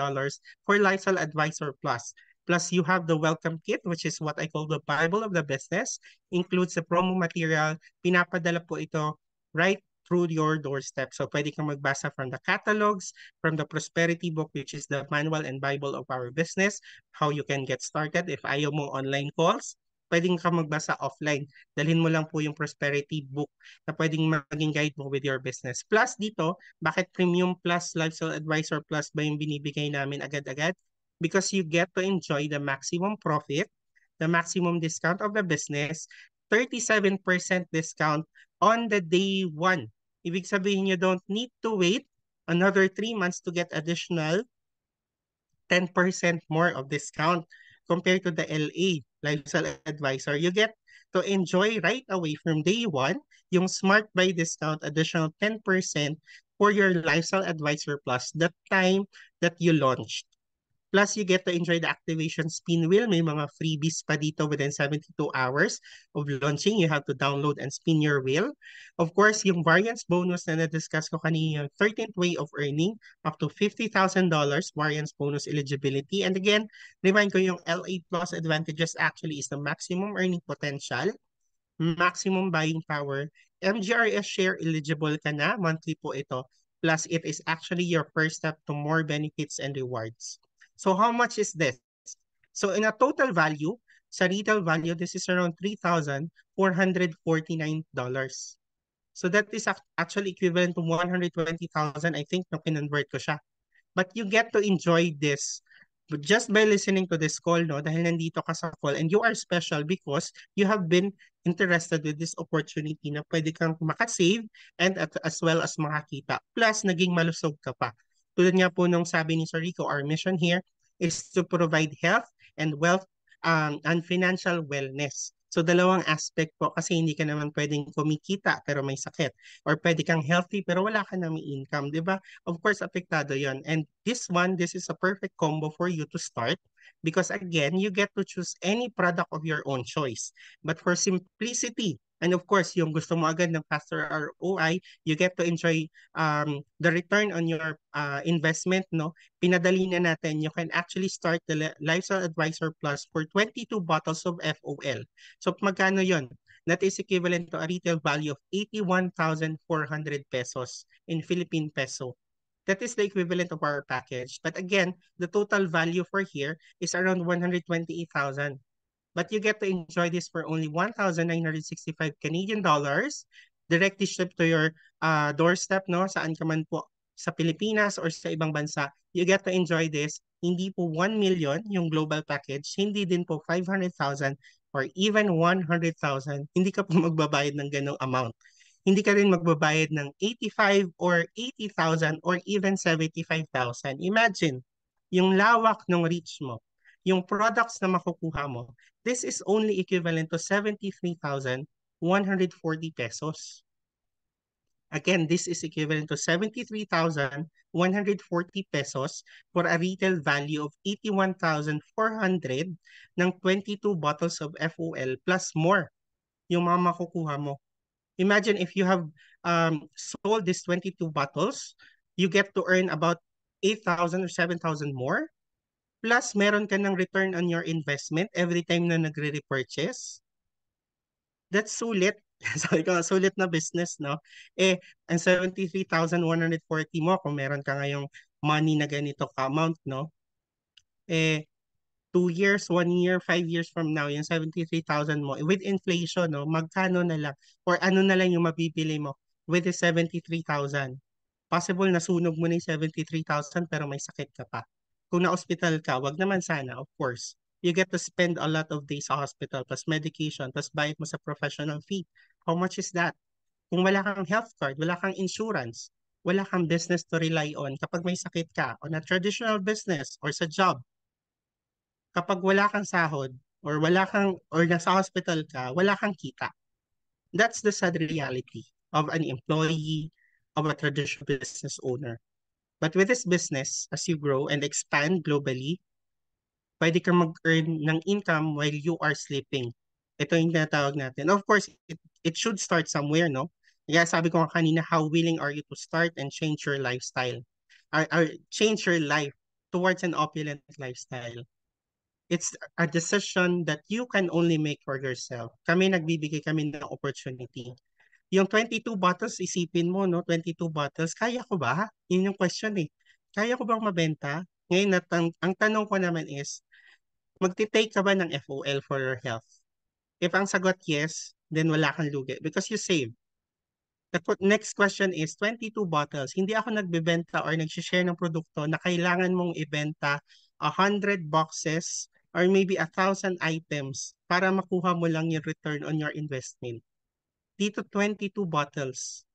for Lifestyle Advisor Plus. Plus, you have the welcome kit, which is what I call the Bible of the business. Includes the promo material. Pinapadala po ito right through your doorstep. So pwede kang magbasa from the catalogs, from the prosperity book, which is the manual and Bible of our business, how you can get started. If ayaw mo online calls, pwedeng ka magbasa offline. Dalhin mo lang po yung prosperity book na pwedeng maging guide mo with your business. Plus dito, bakit Premium Plus, Lifestyle Advisor Plus ba yung binibigay namin agad-agad? Because you get to enjoy the maximum profit, the maximum discount of the business, 37% discount on the day one. Ibig sabihin, you don't need to wait another 3 months to get additional 10% more of discount compared to the LA, Lifestyle Advisor. You get to enjoy right away from day one yung Smart Buy discount, additional 10% for your Lifestyle Advisor Plus the time that you launched. Plus, you get to enjoy the activation spin wheel. May mga freebies pa dito within 72 hours of launching. You have to download and spin your wheel. Of course, yung variance bonus na na-discuss ko kanina, 13th way of earning, up to $50,000 variance bonus eligibility. And again, remind ko yung LA Plus advantages actually is the maximum earning potential, maximum buying power, MGRS share eligible ka na, monthly po ito. Plus, it is actually your first step to more benefits and rewards. So how much is this? So in a total value, sa retail value, this is around $3,449. So that is actually equivalent to 120,000, I think, no kinonvert ko siya. But you get to enjoy this just by listening to this call, no? Dahil nandito ka sa call and you are special because you have been interested with this opportunity na pwede kang makasave and as well as makakita. Plus, naging malusog ka pa. Tulad nga po nung sabi ni Sir Rico, our mission here is to provide health and wealth and financial wellness. So dalawang aspect po kasi hindi ka naman pwedeng kumikita pero may sakit or pwede kang healthy pero wala ka na may income, di ba? Of course, apektado yon. And this is a perfect combo for you to start because again, you get to choose any product of your own choice. But for simplicity, and of course, yung gusto mo agad ng faster ROI, you get to enjoy the return on your investment, no? Pinadali na natin, you can actually start the Lifestyle Advisor Plus for 22 bottles of FOL. So magkano yon? That is equivalent to a retail value of 81,400 pesos in Philippine peso. That is the equivalent of our package. But again, the total value for here is around 128,000. But you get to enjoy this for only 1,965 Canadian dollars, directly shipped to your doorstep, no? Saan ka man po sa Pilipinas or sa ibang bansa, you get to enjoy this. Hindi po 1 million yung global package, hindi din po 500,000 or even 100,000. Hindi ka po magbabayad ng ganong amount. Hindi ka rin magbabayad ng 85 or 80,000 or even 75,000. Imagine, yung lawak ng reach mo, yung products na makukuha mo, this is only equivalent to 73,140 pesos. Again, this is equivalent to 73,140 pesos for a retail value of 81,400 ng 22 bottles of FOL plus more yung mga makukuha mo. Imagine if you have sold these 22 bottles, you get to earn about 8,000 or 7,000 more. Plus, meron ka ng return on your investment every time na nagre-repurchase. That's sulit. Sabi ko, sulit na business, no? Ang 73,140 mo, kung meron ka ngayong money na ganito ka-amount, no? 2 years, 1 year, 5 years from now, yung 73,000 mo, with inflation, no? Magkano na lang? Or ano na lang yung mabibili mo with the 73,000? Possible nasunog mo na yung 73,000 pero may sakit ka pa. Kung na-hospital ka, wag naman sana, of course. You get to spend a lot of days sa hospital, plus medication, plus bayad mo sa professional fee. How much is that? Kung wala kang health card, wala kang insurance, wala kang business to rely on kapag may sakit ka on a traditional business or sa job, kapag wala kang sahod or nasa hospital ka, wala kang kita. That's the sad reality of an employee, of a traditional business owner. But with this business, as you grow and expand globally, pwede kang mag-earn ng income while you are sleeping. Ito yung tinatawag natin. Of course, it should start somewhere, no? Kaya sabi ko nga kanina, how willing are you to start and change your lifestyle? Or change your life towards an opulent lifestyle? It's a decision that you can only make for yourself. Kami nagbibigay kami ng opportunity. Yung 22 bottles, isipin mo, no? 22 bottles, kaya ko ba? Yun yung question eh. Kaya ko bang mabenta? Ngayon, ang tanong ko naman is, magti-take ka ba ng FOL for your health? If ang sagot yes, then wala kang lugi because you save. The next question is 22 bottles. Hindi ako nagbebenta or nag-share ng produkto na kailangan mong ibenta 100 boxes or maybe 1,000 items para makuha mo lang yung return on your investment. Dito 22 bottles.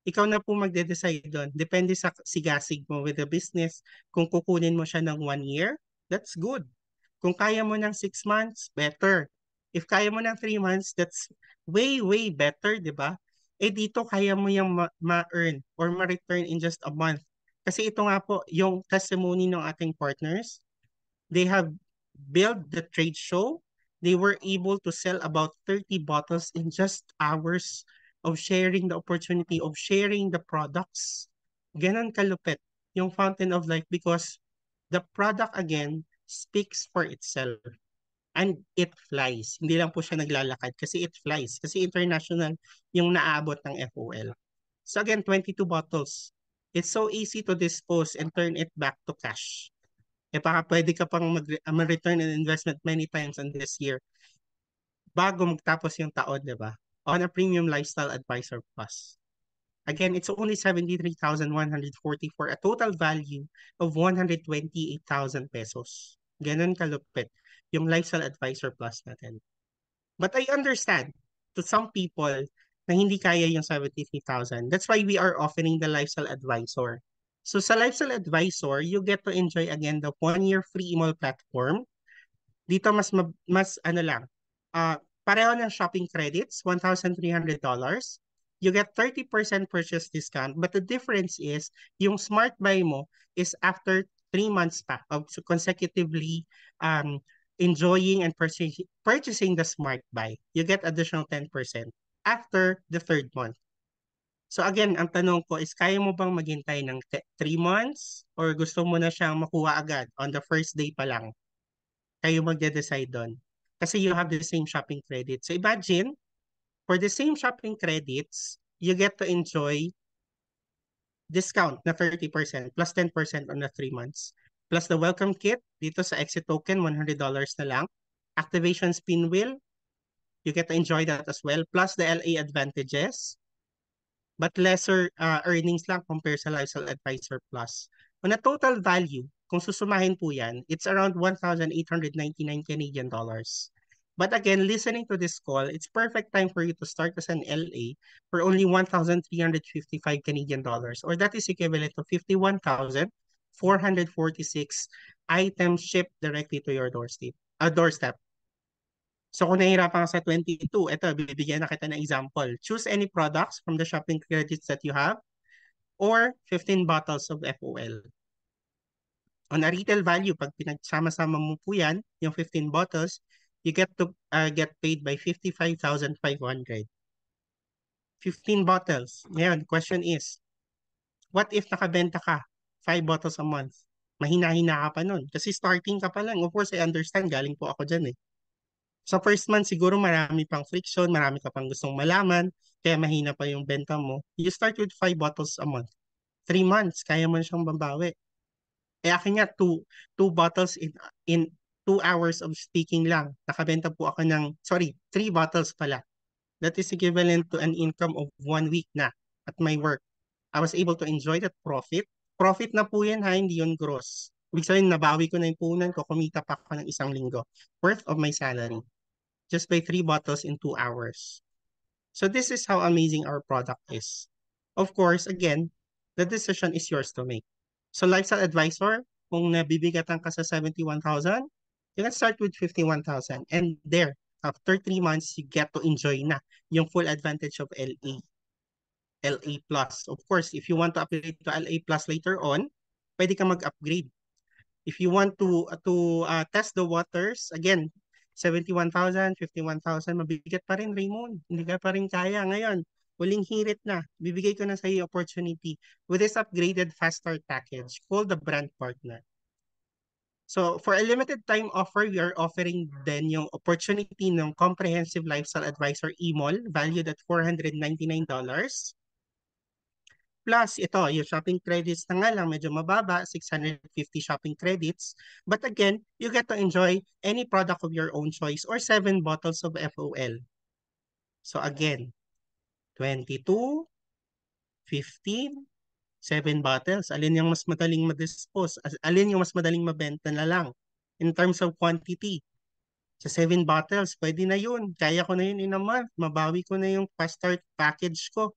Ikaw na po magde-decide doon. Depende sa sigasig mo with the business. Kung kukunin mo siya ng 1 year, that's good. Kung kaya mo ng 6 months, better. If kaya mo ng 3 months, that's way, way better, di ba? dito kaya mo yung ma-earn or ma-return in just a month. Kasi ito nga po, yung testimony ng ating partners, they have built the trade show. They were able to sell about 30 bottles in just hours of sharing the opportunity of sharing the products. Ganon kalupit yung Fountain of Life because the product again speaks for itself and it flies. Hindi lang po siya naglalakad kasi it flies. Kasi international yung naabot ng FOL. So again, 22 bottles. It's so easy to dispose and turn it back to cash. Baka pwede ka pang mag-return an investment many times in this year bago magtapos yung taon, di ba? On a Premium Lifestyle Advisor Plus. Again, it's only 73,140 for a total value of 128,000 pesos. Ganun kalupit yung Lifestyle Advisor Plus natin. But I understand to some people na hindi kaya yung 73,000. That's why we are offering the Lifestyle Advisor. So sa Lifestyle Advisor, you get to enjoy again the 1-year free email platform. Dito mas ano lang, pareho ng shopping credits, $1,300. You get 30% purchase discount, but the difference is yung Smart Buy mo is after 3 months pa of consecutively enjoying and purchasing the Smart Buy. You get additional 10% after the 3rd month. So again, ang tanong ko is kaya mo bang maghintay ng 3 months or gusto mo na siyang makuha agad on the first day pa lang? Kayo magde-decide doon. Kasi you have the same shopping credits. So imagine, for the same shopping credits, you get to enjoy discount na 30% plus 10% on the 3 months. Plus the welcome kit, dito sa exit token, $100 na lang. Activation spin wheel, you get to enjoy that as well. Plus the LA advantages, but lesser earnings lang compared sa Lifestyle Advisor Plus. On a total value, kung susumahin po yan, it's around 1,899 Canadian dollars. But again, listening to this call, it's perfect time for you to start as an LA for only 1,355 Canadian dollars, or that is equivalent to 51,446 items shipped directly to your doorstep. So kung nahihirapan ka sa 22, ito, bibigyan na kita ng example. Choose any products from the shopping credits that you have or 15 bottles of FOL. On a retail value, pag pinagsama-sama mo po yan, yung 15 bottles, you get to get paid by 55,500. 15 bottles. Ngayon, question is, what if nakabenta ka 5 bottles a month? Mahina-hina ka pa nun. Kasi starting ka pa lang. Of course, I understand. Galing po ako dyan eh. Sa first month, siguro marami pang friction, marami ka pang gustong malaman, kaya mahina pa yung benta mo. You start with 5 bottles a month. 3 months, kaya mo siyang babawi. Eh akin nga, 2 bottles in 2 hours of speaking lang. Nakabenta po ako ng, 3 bottles pala. That is equivalent to an income of 1 week na at my work. I was able to enjoy that profit. Profit na po yan ha, hindi yun gross. Ibig sabihin, nabawi ko na yung punan ko, kumita pa ako ng 1 linggo worth of my salary just by 3 bottles in 2 hours. So this is how amazing our product is. Of course, again, the decision is yours to make. So Lifestyle Advisor, kung nabibigatan ka sa 71,000, you can start with 51,000. And there, after 3 months, you get to enjoy na yung full advantage of LA. LA Plus. Of course, if you want to upgrade to LA Plus later on, pwede ka mag-upgrade. If you want to test the waters, again, 71,000, 51,000, mabigat pa rin, Raymond. Hindi ka pa rin kaya ngayon. Huling hirit na. Bibigay ko na sa iyo opportunity with this upgraded fast start package called the brand partner. So for a limited time offer, we are offering then yung opportunity ng comprehensive lifestyle advisor e-mall valued at $499. Plus, ito, yung shopping credits na nga lang, medyo mababa, 650 shopping credits. But again, you get to enjoy any product of your own choice or 7 bottles of FOL. So again, 22, 15, 7 bottles. Alin yung mas madaling ma-dispose? Alin yung mas madaling mabenta na lang? In terms of quantity, sa 7 bottles, pwede na yun. Kaya ko na yun in a month. Mabawi ko na yung fast start package ko.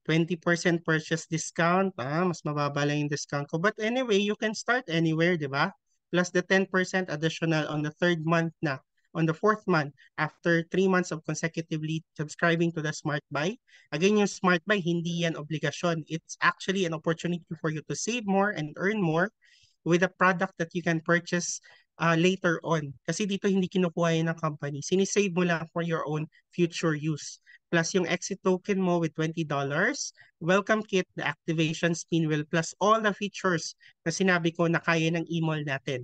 20% purchase discount, mas mababa lang yung discount ko. But anyway, you can start anywhere, di ba? Plus the 10% additional on the 3rd month na on the fourth month, after 3 months of consecutively subscribing to the Smart Buy, again, yung Smart Buy, hindi yan obligasyon. It's actually an opportunity for you to save more and earn more with a product that you can purchase later on. Kasi dito hindi kinukuha yan ng company. Sinisave mo lang for your own future use. Plus yung exit token mo with $20, welcome kit, the activation spin wheel, plus all the features na sinabi ko na kaya ng email natin.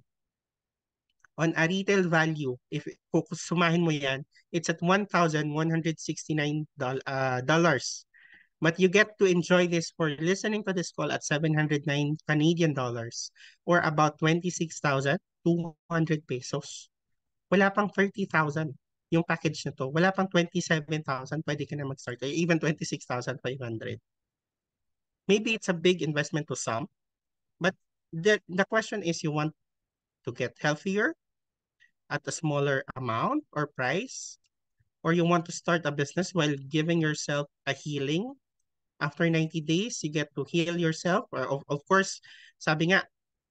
On a retail value, if sumahin mo yan, it's at $1,169. But you get to enjoy this for listening to this call at 709 Canadian dollars or about 26,200 pesos. Wala pang 30,000 yung package na to. Wala pang 27,000, pwede ka na mag-start. Or even 26,500. Maybe it's a big investment to some, but the question is, you want to get healthier at a smaller amount or price, or you want to start a business while giving yourself a healing. After 90 days, you get to heal yourself. Or of course, sabi nga,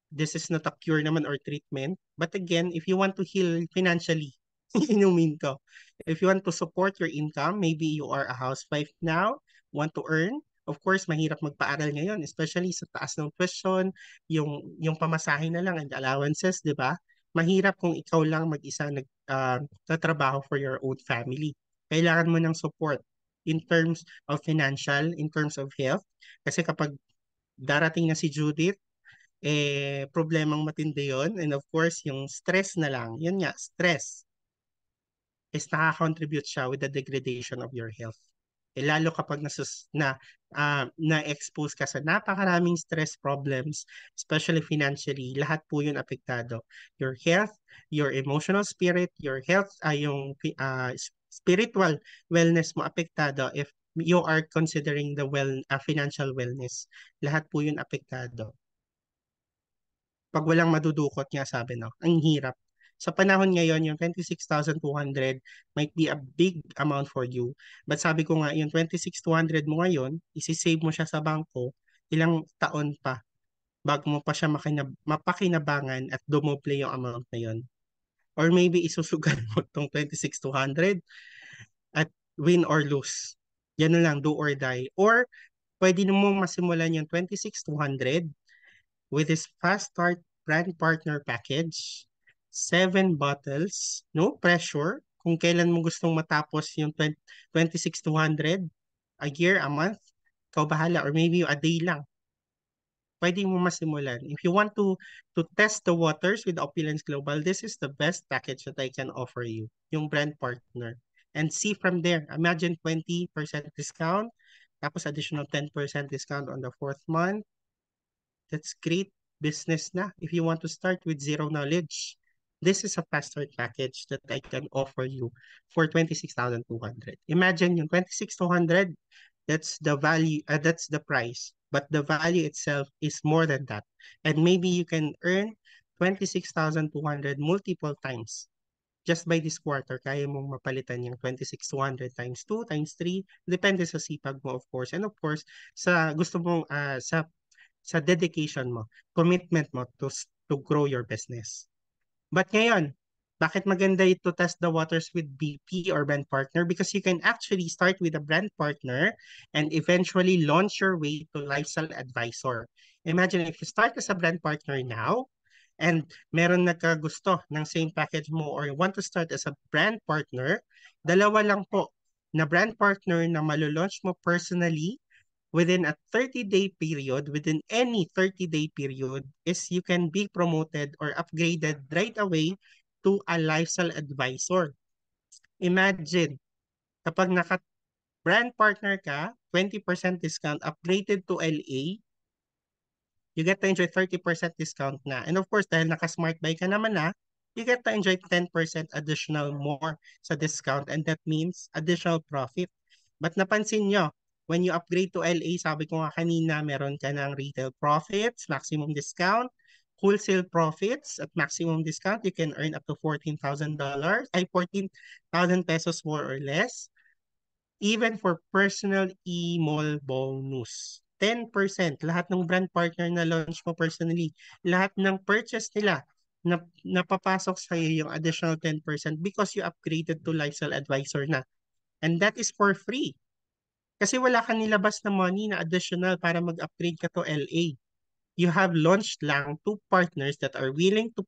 this is not a cure naman or treatment. But again, if you want to heal financially, inumin ko. If you want to support your income, maybe you are a housewife now, want to earn. Of course, mahirap magpaaral ngayon, especially sa taas ng tuition, yung pamasahe na lang and allowances, di ba? Mahirap kung ikaw lang mag-isa nagtatrabaho for your own family. Kailangan mo ng support in terms of financial, in terms of health. Kasi kapag darating na si Judith, problemang matindi yon. And of course, yung stress na lang, yun nga, stress is nakaka-contribute siya with the degradation of your health. Lalo kapag na-expose ka sa napakaraming stress problems, especially financially, lahat po yun apektado. Your health, your emotional spirit, your health, yung spiritual wellness mo apektado if you are considering the financial wellness. Lahat po yun apektado. Pag walang madudukot nga, sabi no, ang hirap. Sa panahon ngayon, yung 26,200 might be a big amount for you. But sabi ko nga, yung 26,200 mo ngayon, isi-save mo siya sa bangko, ilang taon pa bago mo pa siya mapakinabangan at dumoble yung amount na yun. Or maybe isusugal mo itong 26,200 at win or lose. Yan na lang, do or die. Or pwede mo masimulan yung 26,200 with this fast start brand partner package, 7 bottles, no pressure. Kung kailan mo gustong matapos yung 26,200, a year, a month, ikaw bahala, or maybe a day lang. Pwede mo masimulan. If you want to test the waters with Opulence Global, this is the best package that I can offer you, yung brand partner. And see from there, imagine 20% discount, tapos additional 10% discount on the fourth month. That's great business na if you want to start with zero knowledge. This is a fast start package that I can offer you for 26,200. Imagine yung 26,200, that's the value, that's the price. But the value itself is more than that. And maybe you can earn 26,200 multiple times. Just by this quarter, kaya mong mapalitan yung 26,200 times 2, times 3. Depende sa sipag mo, of course. And of course, sa gusto mong, sa dedication mo, commitment mo to grow your business. But ngayon, bakit maganda ito test the waters with BP or brand partner? Because you can actually start with a brand partner and eventually launch your way to lifestyle advisor. Imagine if you start as a brand partner now and meron nagkagusto ng same package mo or you want to start as a brand partner, dalawa lang po na brand partner na malulaunch mo personally within a 30-day period, within any 30-day period, is you can be promoted or upgraded right away to a lifestyle advisor. Imagine, kapag naka-brand partner ka, 20% discount, upgraded to LA, you get to enjoy 30% discount na. And of course, dahil naka-smart buy ka naman na, you get to enjoy 10% additional more sa discount, and that means additional profit. But napansin nyo, when you upgrade to LA, sabi ko nga kanina, meron ka ng retail profits, maximum discount, wholesale profits at maximum discount. You can earn up to $14,000, 14,000 pesos more or less. Even for personal e-mall bonus. 10%, lahat ng brand partner na launch mo personally, lahat ng purchase nila napapasok sa iyo yung additional 10% because you upgraded to lifestyle advisor na. And that is for free. Kasi wala kang nilabas na money na additional para mag-upgrade ka to LA. You have launched lang two partners that are willing to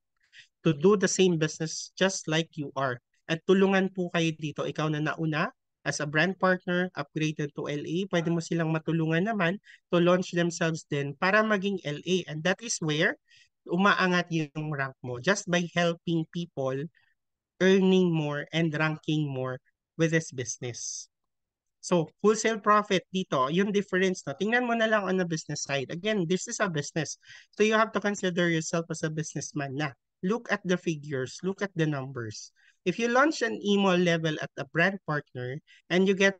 do the same business just like you are. At tulungan po kayo dito. Ikaw na nauna as a brand partner, upgraded to LA, pwede mo silang matulungan naman to launch themselves din para maging LA. And that is where umaangat yung rank mo just by helping people earning more and ranking more with this business. So, wholesale profit dito, yung difference, no? Tingnan mo na lang on the business side. Again, this is a business. So, you have to consider yourself as a businessman na. Look at the figures, look at the numbers. If you launch an email level at a brand partner and you get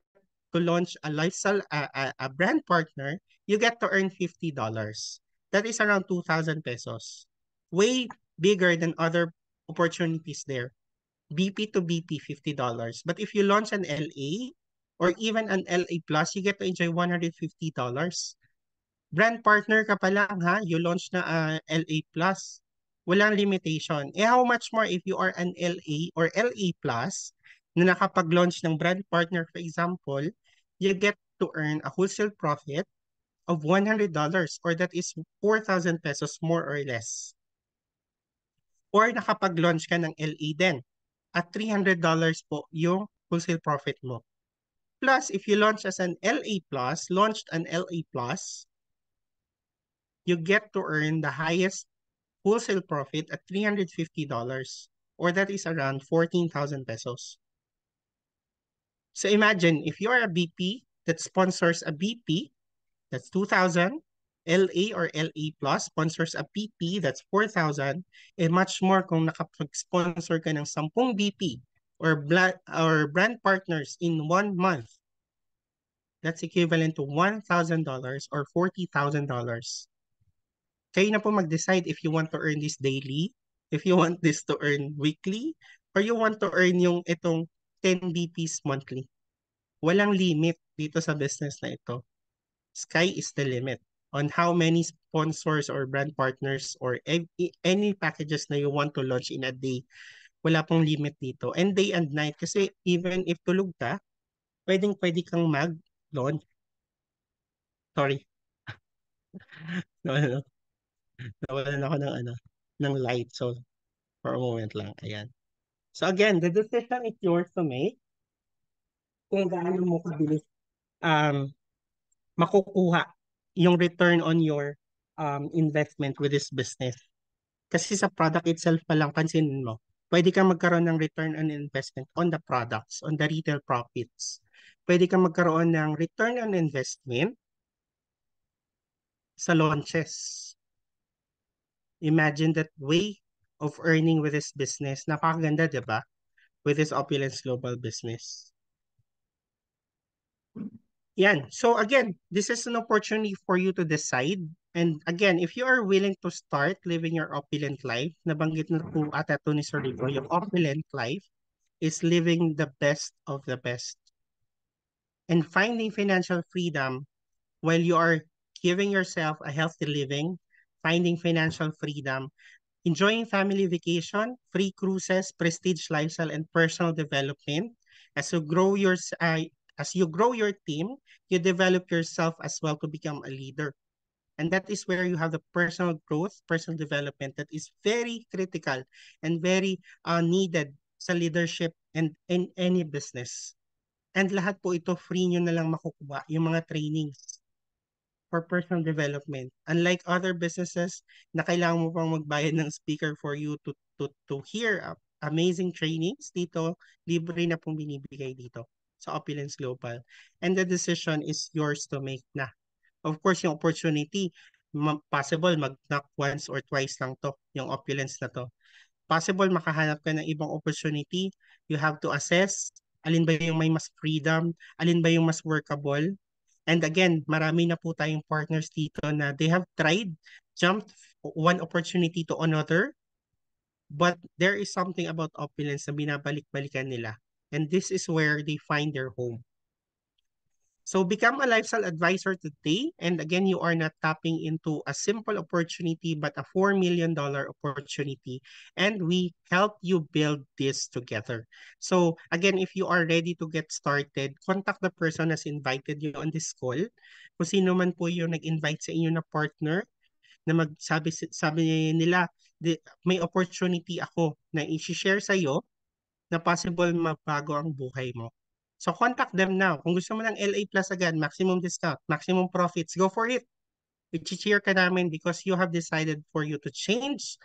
to launch a lifestyle, a brand partner, you get to earn $50. That is around 2,000 pesos. Way bigger than other opportunities there. BP to BP, $50. But if you launch an LA or even an LA Plus, you get to enjoy $150. Brand partner ka pa lang ha, you launch na LA Plus. Walang limitation. How much more if you are an LA or LA Plus na nakapag-launch ng brand partner, for example, you get to earn a wholesale profit of $100 or that is 4,000 pesos more or less. Or nakapag-launch ka ng LA din at $300 po yung wholesale profit mo. Plus, if you launch as an LA Plus, launched an LA Plus, you get to earn the highest wholesale profit at $350 or that is around 14,000 pesos. So imagine if you are a BP that sponsors a BP, that's 2,000. LA or LA Plus sponsors a BP, that's 4,000. And much more kung nakapag-sponsor ka ng 10 BP or brand partners in 1 month. That's equivalent to $1,000 or $40,000. Kayo na po mag-decide if you want to earn this daily, if you want this to earn weekly, or you want to earn yung itong 10 BPs monthly. Walang limit dito sa business na ito. Sky is the limit on how many sponsors or brand partners or any packages na you want to launch in a day. Wala pong limit dito. And day and night kasi even if tulog ka, pwede kang mag-launch. Sorry. No. Nawalan ako ng ng light. So, for a moment lang. Ayan. So again, the decision is yours to make kung gaano mo kabilis makukuha yung return on your investment with this business. Kasi sa product itself pa lang, pansinin mo, pwede kang magkaroon ng return on investment on the products, on the retail profits. Pwede kang magkaroon ng return on investment sa launches. Imagine that way of earning with this business. Napakaganda, di ba? With this Opulence Global business. Yan. So again, this is an opportunity for you to decide. And again, if you are willing to start living your opulent life, nabanggit na po ata ito ni Sir Rico, yung opulent life is living the best of the best. And finding financial freedom while you are giving yourself a healthy living, finding financial freedom, enjoying family vacation, free cruises, prestige lifestyle, and personal development. As you grow your team, you develop yourself as well to become a leader. And that is where you have the personal growth, personal development that is very critical and very needed sa leadership and in any business. And lahat po ito free nyo na lang makukuha, yung mga trainings for personal development. Unlike other businesses na kailangan mo pang magbayad ng speaker for you to hear amazing trainings, dito, libre na pong binibigay dito sa Opulence Global. And the decision is yours to make na. Of course, yung opportunity, possible mag-knock once or twice lang to, yung Opulence na to. Possible makahanap ka ng ibang opportunity. You have to assess alin ba yung may mas freedom, alin ba yung mas workable. And again, marami na po tayong partners dito na they have tried, jumped one opportunity to another, but there is something about Opulence na binabalik-balikan nila. And this is where they find their home. So become a lifestyle advisor today. And again, you are not tapping into a simple opportunity, but a $4 million opportunity. And we help you build this together. So again, if you are ready to get started, contact the person has invited you on this call. Kung sino man po yung nag-invite sa inyo na partner, na sabi nila, may opportunity ako na i-share sa iyo na possible mabago ang buhay mo. So contact them now. Kung gusto mo ng LA Plus agad, maximum discount, maximum profits, go for it. I-cheer ka namin because you have decided for you to change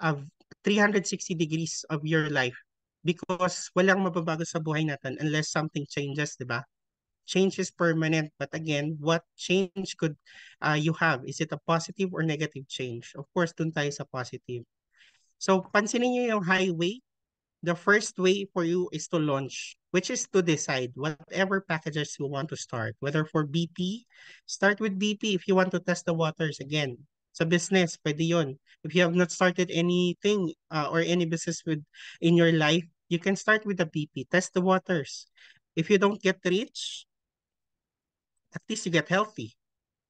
of 360 degrees of your life because walang mababago sa buhay natin unless something changes, di ba? Change is permanent, but again, what change could you have? Is it a positive or negative change? Of course, dun tayo sa positive. So, pansinin niyo yung highway. The first way for you is to launch, which is to decide whatever packages you want to start. Whether for BP, start with BP if you want to test the waters again. Sa business, pwede yun. If you have not started anything or any business with in your life, you can start with the BP. Test the waters. If you don't get rich, at least you get healthy.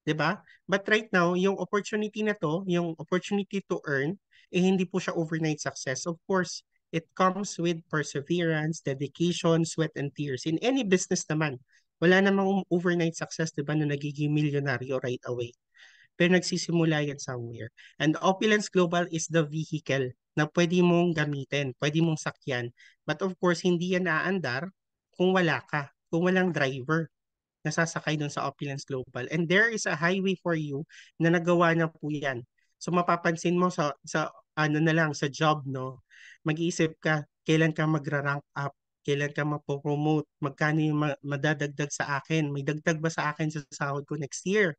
'Di ba? But right now, yung opportunity na to, yung opportunity to earn, hindi po siya overnight success. Of course, it comes with perseverance, dedication, sweat, and tears. In any business naman, wala namang overnight success, 'di ba, na nagiging milyonaryo right away. Pero nagsisimula yan somewhere. And Opulence Global is the vehicle na pwede mong gamitin, pwede mong sakyan. But of course, hindi yan aandar kung wala ka, kung walang driver nasasakay dun sa Opulence Global. And there is a highway for you na nagawa na po yan. So mapapansin mo sa ano na lang, sa job, no? Mag-iisip ka, kailan ka magra-rank up, kailan ka mapopromote, magkano yung madadagdag sa akin, may dagdag ba sa akin sa sahod ko next year?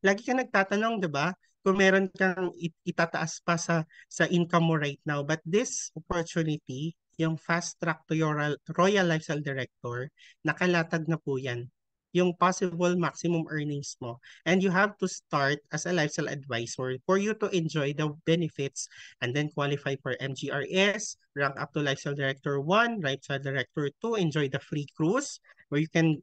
Lagi ka nagtatanong, 'di ba? Kung meron kang itataas pa sa income mo right now. But this opportunity, yung fast track to your Royal Lifestyle Director, nakalatag na po yan yung possible maximum earnings mo. And you have to start as a lifestyle advisor for you to enjoy the benefits and then qualify for MGRS, rank up to Lifestyle Director 1, Lifestyle Director 2, enjoy the free cruise where you can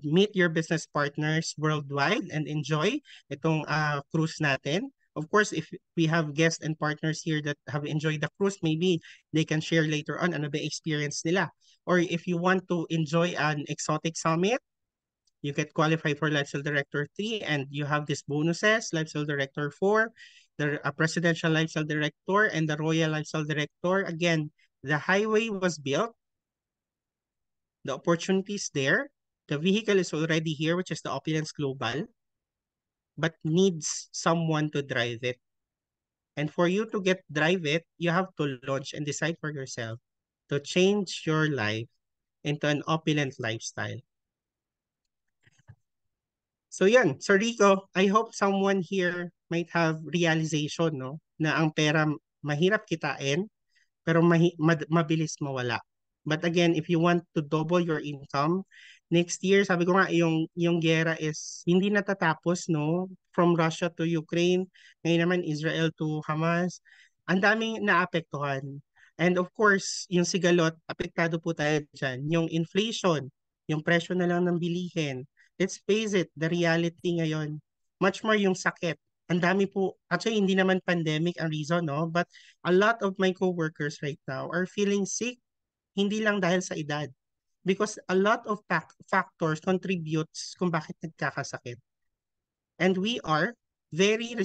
meet your business partners worldwide and enjoy itong cruise natin. Of course, if we have guests and partners here that have enjoyed the cruise, maybe they can share later on ano ba experience nila. Or if you want to enjoy an exotic summit, you get qualified for Lifestyle Director 3 and you have these bonuses, Lifestyle Director 4, the Presidential Lifestyle Director, and the Royal Lifestyle Director. Again, the highway was built, the opportunity is there, the vehicle is already here, which is the Opulence Global, but needs someone to drive it. And for you to drive it, you have to launch and decide for yourself to change your life into an opulent lifestyle. So yan, so Rico, I hope someone here might have realization, no, na ang pera mahirap kitain, pero mabilis mawala. But again, if you want to double your income, next year, sabi ko nga, yung gera is hindi natatapos, no? From Russia to Ukraine, ngayon naman Israel to Hamas, ang daming naapektuhan. And of course, yung sigalot, apektado po tayo dyan. Yung inflation, yung presyo na lang ng bilihin. Let's face it, the reality ngayon, much more yung sakit. Ang dami po, actually hindi naman pandemic ang reason, no? But a lot of my coworkers right now are feeling sick, hindi lang dahil sa edad. Because a lot of factors contributes kung bakit nagkakasakit. And we are very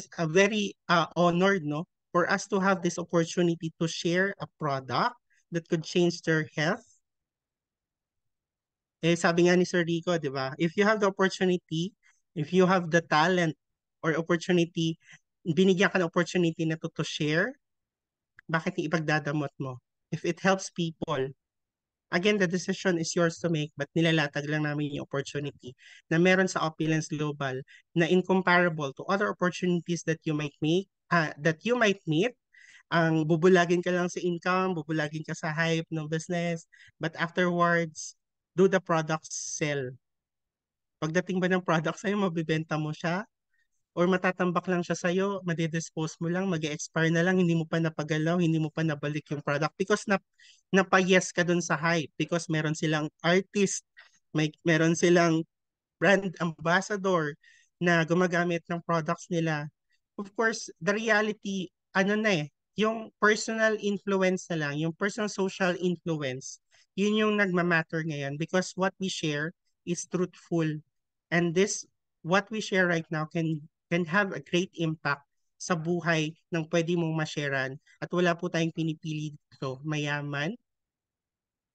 honored, no, for us to have this opportunity to share a product that could change their health. Eh, sabi nga ni Sir Rico, di ba? If you have the opportunity, if you have the talent or opportunity, binigyan ka ng opportunity na to share, bakit ipagdadamot mo? If it helps people, again, the decision is yours to make, but nilalatag lang namin yung opportunity na meron sa Opulence Global na incomparable to other opportunities that you might meet. Ang bubulagin ka lang sa income, bubulagin ka sa hype ng business, but afterwards, do the products sell? Pagdating ba ng product sa'yo, mabibenta mo siya? Or matatambak lang siya sa'yo, madidispose mo lang, mag-expire na lang, hindi mo pa napagalaw, hindi mo pa nabalik yung product because napayes ka dun sa hype, because meron silang artist Meron silang brand ambassador na gumagamit ng products nila. Of course, the reality, ano na yung personal influence na lang, yung personal social influence, yun yung nagmamatter ngayon because what we share is truthful. And this, what we share right now can have a great impact sa buhay ng pwede mong masharean. At wala po tayong pinipili dito. Mayaman,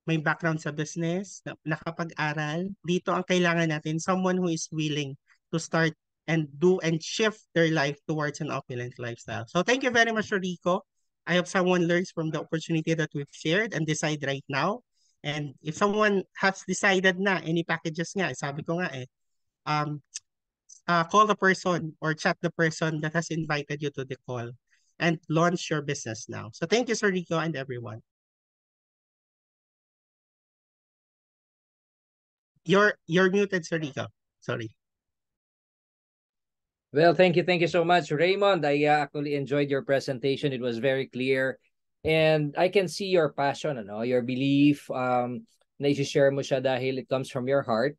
may background sa business, nakapag-aral. Dito ang kailangan natin, someone who is willing to start and do and shift their life towards an opulent lifestyle. So thank you very much, Rico. I hope someone learns from the opportunity that we've shared and decide right now. And if someone has decided na, any packages nga, sabi ko nga um, call the person or chat the person that has invited you to the call and launch your business now. So thank you, Sir Rico, and everyone. You're muted, Sir Rico. Sorry. Well, thank you so much, Raymond. I actually enjoyed your presentation. It was very clear. And I can see your passion, your belief, na i-share mo siya dahil it comes from your heart.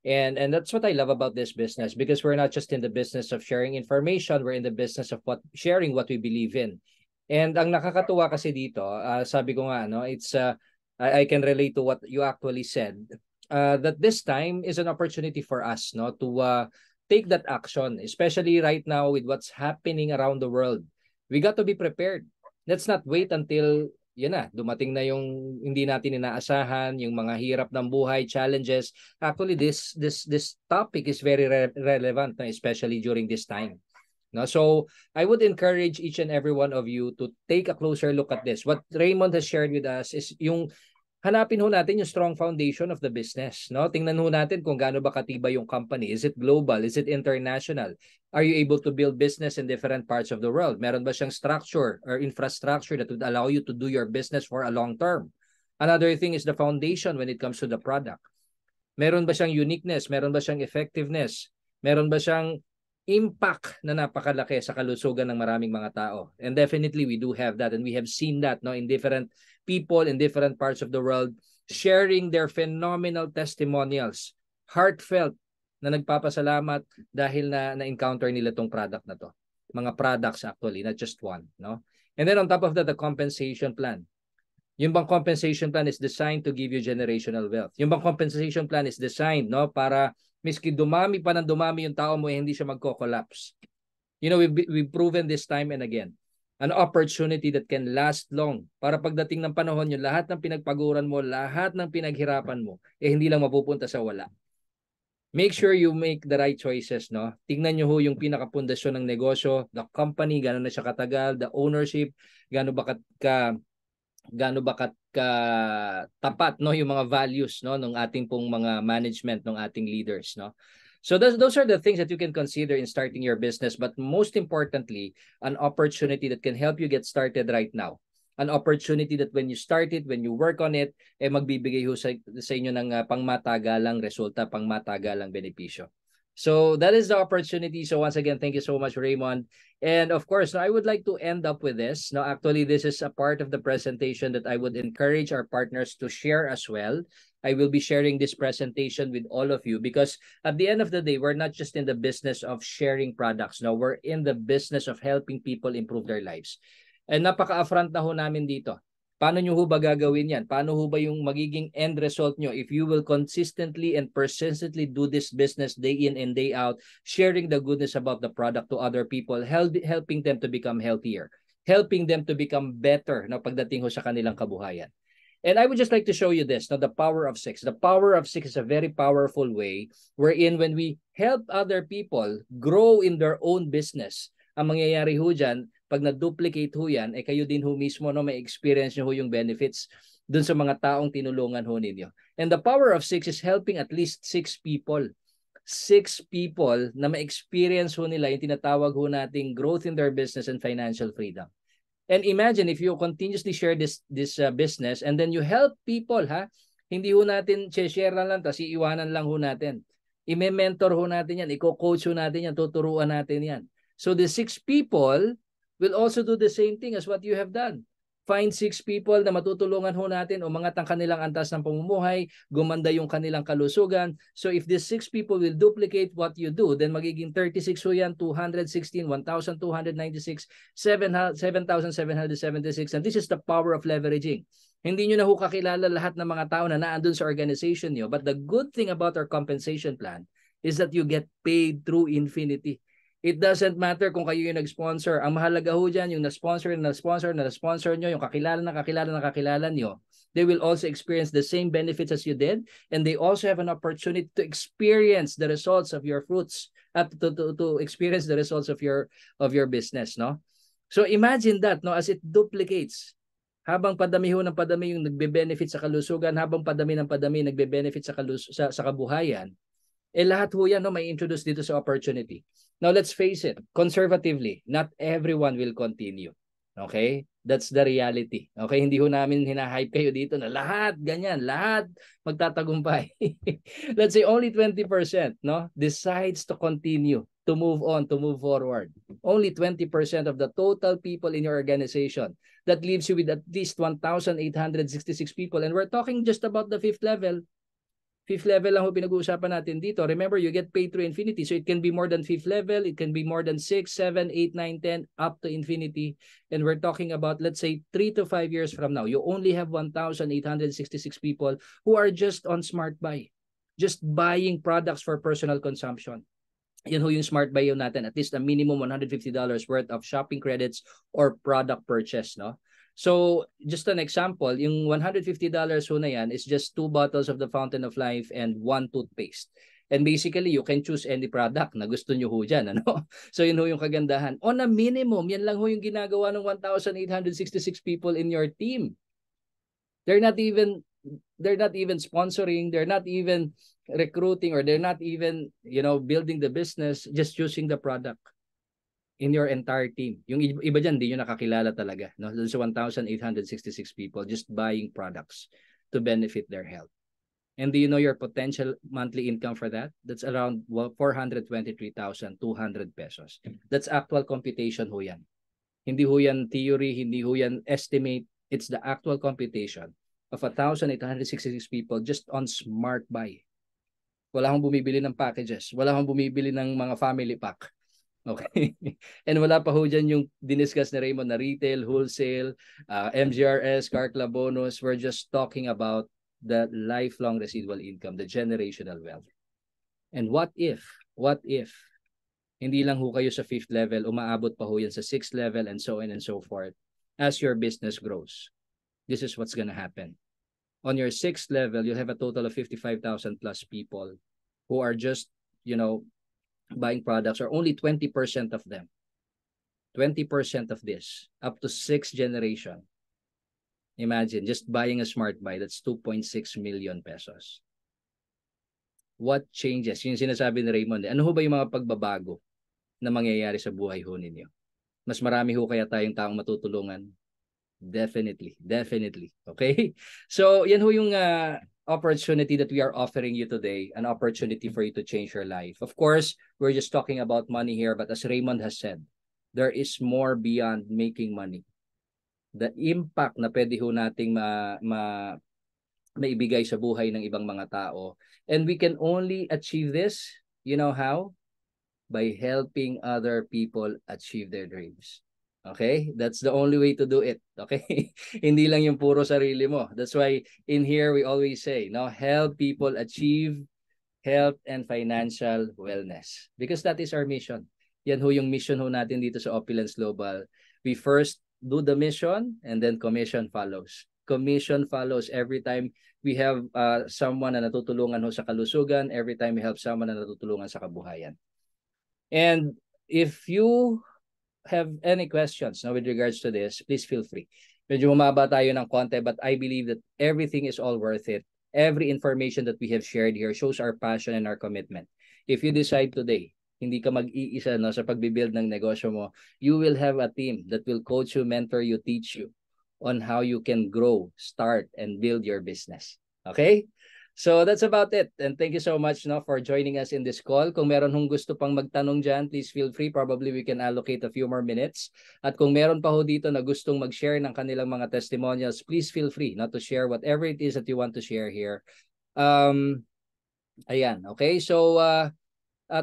And that's what I love about this business because we're not just in the business of sharing information, we're in the business of sharing what we believe in. And ang nakakatuwa kasi dito, sabi ko nga, it's I can relate to what you actually said. That this time is an opportunity for us, to take that action, especially right now with what's happening around the world. We got to be prepared. Let's not wait until dumating na yung hindi natin inaasahan, yung mga hirap ng buhay, challenges. Actually, this topic is very relevant, especially during this time. No? So I would encourage each and every one of you to take a closer look at this. What Raymond has shared with us is yung hanapin ho natin yung strong foundation of the business. No? Tingnan ho natin kung gaano ba katibay yung company. Is it global? Is it international? Are you able to build business in different parts of the world? Meron ba siyang structure or infrastructure that would allow you to do your business for a long term? Another thing is the foundation when it comes to the product. Meron ba siyang uniqueness? Meron ba siyang effectiveness? Meron ba siyang impact na napakalaki sa kalusugan ng maraming mga tao? And definitely we do have that, and we have seen that in different people in different parts of the world sharing their phenomenal testimonials, heartfelt na nagpapasalamat dahil na-encounter nila tong product na to. Mga products actually, not just one. And then on top of that, the compensation plan. Yung bang compensation plan is designed to give you generational wealth. Yung bang compensation plan is designed para miski dumami pa ng dumami yung tao mo, hindi siya magko-collapse. We've proven this time and again. An opportunity that can last long. Para pagdating ng panahon yung lahat ng pinagpaguran mo, lahat ng pinaghirapan mo, hindi lang mapupunta sa wala. Make sure you make the right choices. Tingnan nyo yung pinakapundasyon ng negosyo, the company, gano'n na siya katagal, the ownership, gano'n ba tapat yung mga values ng ating pong mga management, ng ating leaders. So those are the things that you can consider in starting your business, but most importantly, an opportunity that can help you get started right now. An opportunity that when you start it, when you work on it, magbibigay ho sa inyo ng pangmatagalang resulta, pangmatagalang benepisyo. So that is the opportunity. So once again, thank you so much, Raymond. And of course, I would like to end up with this. Actually, this is a part of the presentation that I would encourage our partners to share as well. I will be sharing this presentation with all of you because at the end of the day, we're not just in the business of sharing products. No, we're in the business of helping people improve their lives. And napaka-upfront na ho namin dito. Paano nyo ho ba gagawin yan? Paano ho ba yung magiging end result nyo if you will consistently and persistently do this business day in and day out, sharing the goodness about the product to other people, helping them to become healthier, helping them to become better pagdating ho sa kanilang kabuhayan. And I would just like to show you this, the power of 6. The power of 6 is a very powerful way wherein when we help other people grow in their own business, ang mangyayari ho dyan, pag na-duplicate ho yan, kayo din ho mismo may experience nyo ho yung benefits dun sa mga taong tinulungan ho ninyo. And the power of 6 is helping at least 6 people. 6 people na ma-experience ho nila yung tinatawag ho nating growth in their business and financial freedom. And imagine if you continuously share this business and then you help people, hindi ho natin share lang, tapos iiwanan lang ho natin. I-mentor ho natin yan, i-coach ho natin yan, tuturuan natin yan. So the 6 people will also do the same thing as what you have done. Find 6 people na matutulungan ho natin umangat ang kanilang antas ng pamumuhay, gumanda yung kanilang kalusugan. So if these 6 people will duplicate what you do, then magiging 36 ho yan, 216, 1,296, 7,776. And this is the power of leveraging. Hindi nyo na ho kakilala lahat ng mga tao na naandun sa organization nyo. But the good thing about our compensation plan is that you get paid through infinity. It doesn't matter kung kayo yung nag-sponsor. Ang mahalaga ho dyan, yung na-sponsor nyo, yung kakilala nyo, they will also experience the same benefits as you did, and they also have an opportunity to experience the results of your fruits, to experience the results of your business, no? So imagine that, no, as it duplicates. Habang padami ho ng padami yung nagbe-benefit sa kalusugan, habang padami ng padami nagbe-benefit sa kabuhayan, lahat ho yan, no, may introduce dito sa opportunity. Now, let's face it, conservatively, not everyone will continue. Okay? That's the reality. Okay? Hindi ho namin hinahype kayo dito na lahat, ganyan, lahat magtatagumpay. Let's say only 20%, no, decides to continue, to move on, to move forward. Only 20% of the total people in your organization. That leaves you with at least 1,866 people. And we're talking just about the 5th level. 5th level lang ho pinag-uusapan natin dito. Remember, you get paid through infinity. So it can be more than 5th level. It can be more than 6, 7, 8, 9, 10, up to infinity. And we're talking about, let's say, 3 to 5 years from now, you only have 1,866 people who are just on Smart Buy. Just buying products for personal consumption. Yan ho yung Smart Buy yun natin. At least a minimum $150 worth of shopping credits or product purchase, no? So, just an example, yung $150 ho na yan is just 2 bottles of the Fountain of Life and 1 toothpaste. And basically, you can choose any product na gusto nyo ho dyan. Ano? So, yun ho yung kagandahan. On a minimum, yan lang ho yung ginagawa ng 1,866 people in your team. They're not even sponsoring, they're not even recruiting, or they're not even, building the business, just using the product in your entire team. Yung iba dyan, di nyo nakakilala talaga. No? There's 1,866 people just buying products to benefit their health. And do you know your potential monthly income for that? That's around 423,200 pesos. That's actual computation ho yan. Hindi ho yan theory, hindi ho yan estimate. It's the actual computation of 1,866 people just on Smart Buy. Wala akong bumibili ng packages. Wala akong bumibili ng mga family pack. Okay. And wala pa ho dyan yung diniscuss ni Raymond na retail, wholesale, MGRS, car club bonus. We're just talking about the lifelong residual income, the generational wealth. And what if, hindi lang ho kayo sa 5th level, umaabot pa ho yan sa 6th level and so on and so forth. As your business grows, this is what's gonna happen. On your 6th level, you'll have a total of 55,000 plus people who are just, buying products, or only 20% of them. 20% of this, up to 6th generation. Imagine, just buying a Smart Buy, that's 2.6 million pesos. What changes? Yung sinasabi ni Raymond, ano ho ba yung mga pagbabago na mangyayari sa buhay ho ninyo? Mas marami ho kaya tayong taong matutulungan? Definitely. Okay? So, yan ho yung opportunity that we are offering you today, an opportunity for you to change your life. Of course, we're just talking about money here, but as Raymond has said, there is more beyond making money. The impact na pwede ho nating maibigay sa buhay ng ibang mga tao. And we can only achieve this, you know how? By helping other people achieve their dreams. Okay? That's the only way to do it. Okay? Hindi lang yung puro sarili mo. That's why in here we always say, help people achieve health and financial wellness. Because that is our mission. Yan ho yung mission ho natin dito sa Opulence Global. We first do the mission and then commission follows. Commission follows every time we have someone na natutulungan ho sa kalusugan, every time we help someone na natutulungan sa kabuhayan. And if you have any questions with regards to this, please feel free. Medyo humaba tayo ng konti, but I believe that everything is all worth it. Every information that we have shared here shows our passion and our commitment. If you decide today, hindi ka mag-iisa sa pagbibuild ng negosyo mo, you will have a team that will coach you, mentor you, teach you on how you can grow, start, and build your business. Okay? So that's about it. And thank you so much for joining us in this call. Kung meron hong gusto pang magtanong dyan, please feel free. Probably we can allocate a few more minutes. At kung meron pa ho dito na gustong mag-share ng kanilang mga testimonials, please feel free to share whatever it is that you want to share here. Ayan, okay? So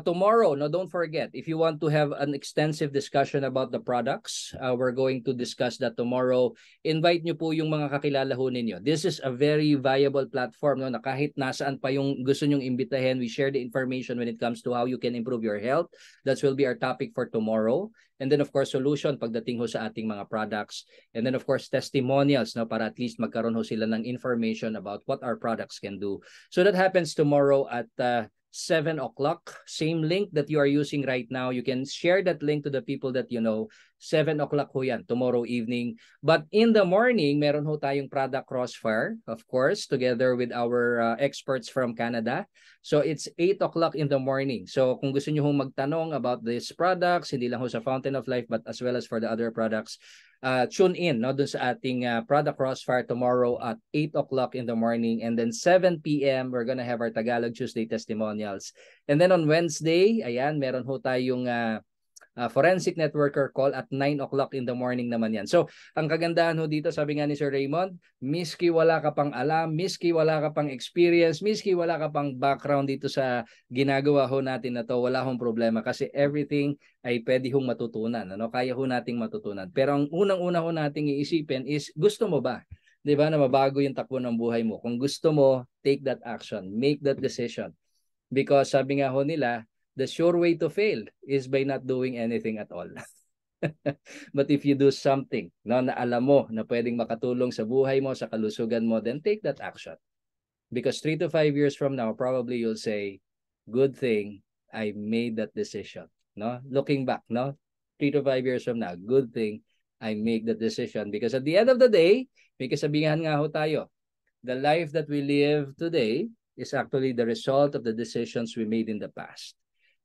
tomorrow, don't forget, if you want to have an extensive discussion about the products, we're going to discuss that tomorrow. Invite nyo po yung mga kakilala ho ninyo. This is a very viable platform na kahit nasaan pa yung gusto nyong imbitahin, we share the information when it comes to how you can improve your health. That will be our topic for tomorrow. And then of course, solution pagdating ho sa ating mga products. And then of course, testimonials para at least magkaroon ho sila ng information about what our products can do. So that happens tomorrow at 7 o'clock. Same link that you are using right now. You can share that link to the people that you know. 7 o'clock ho yan, tomorrow evening. But in the morning, meron ho tayong product crossfire, of course, together with our experts from Canada. So it's 8 o'clock in the morning. So kung gusto nyo hong magtanong about these products, hindi lang ho sa Fountain of Life, but as well as for the other products, tune in dun sa ating product crossfire tomorrow at 8 o'clock in the morning. And then 7 p.m. we're gonna have our Tagalog Tuesday testimonials. And then on Wednesday, ayan, meron ho tayong forensic networker call at 9 o'clock in the morning naman yan. So, ang kagandahan ho dito, sabi nga ni Sir Raymond, miski wala ka pang alam, miski wala ka pang experience, miski wala ka pang background dito sa ginagawa ho natin na to, wala hong problema kasi everything ay pwede hong matutunan. Kaya ho nating matutunan. Pero ang unang-una ho nating iisipin is, gusto mo ba? 'Di ba na mabago yung takbo ng buhay mo? Kung gusto mo, take that action, make that decision. Because sabi nga ho nila, the sure way to fail is by not doing anything at all. But if you do something na alam mo na pwedeng makatulong sa buhay mo, sa kalusugan mo, then take that action. Because 3 to 5 years from now, probably you'll say, good thing I made that decision. Looking back, 3 to 5 years from now, good thing I make that decision. Because at the end of the day, may kasabihan nga ho tayo, the life that we live today is actually the result of the decisions we made in the past.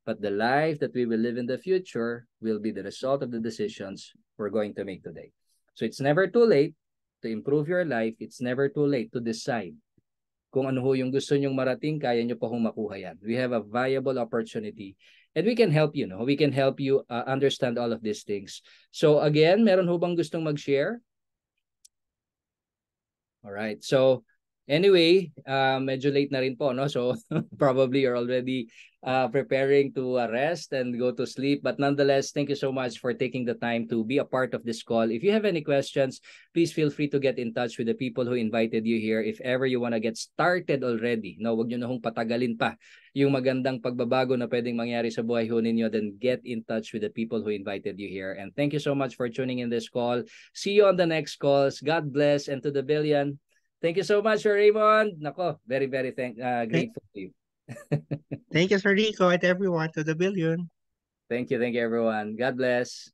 But the life that we will live in the future will be the result of the decisions we're going to make today. So it's never too late to improve your life. It's never too late to decide kung ano ho yung gusto nyong marating, kaya nyo pa hong makuha yan. We have a viable opportunity and we can help you. We can help you understand all of these things. So again, meron ho bang gustong mag-share? All right. So anyway, medyo late na rin po, so probably you're already preparing to rest and go to sleep. But nonetheless, thank you so much for taking the time to be a part of this call. If you have any questions, please feel free to get in touch with the people who invited you here. If ever you want to get started already, wag nyo na hong patagalin pa yung magandang pagbabago na pwedeng mangyari sa buhay ho ninyo, then get in touch with the people who invited you here. And thank you so much for tuning in this call. See you on the next calls. God bless, and to the billion. Thank you so much, Sir Raymond. Nako, very, very grateful to you. Thank you, Sir Rico, and everyone, to the billion. Thank you, everyone. God bless.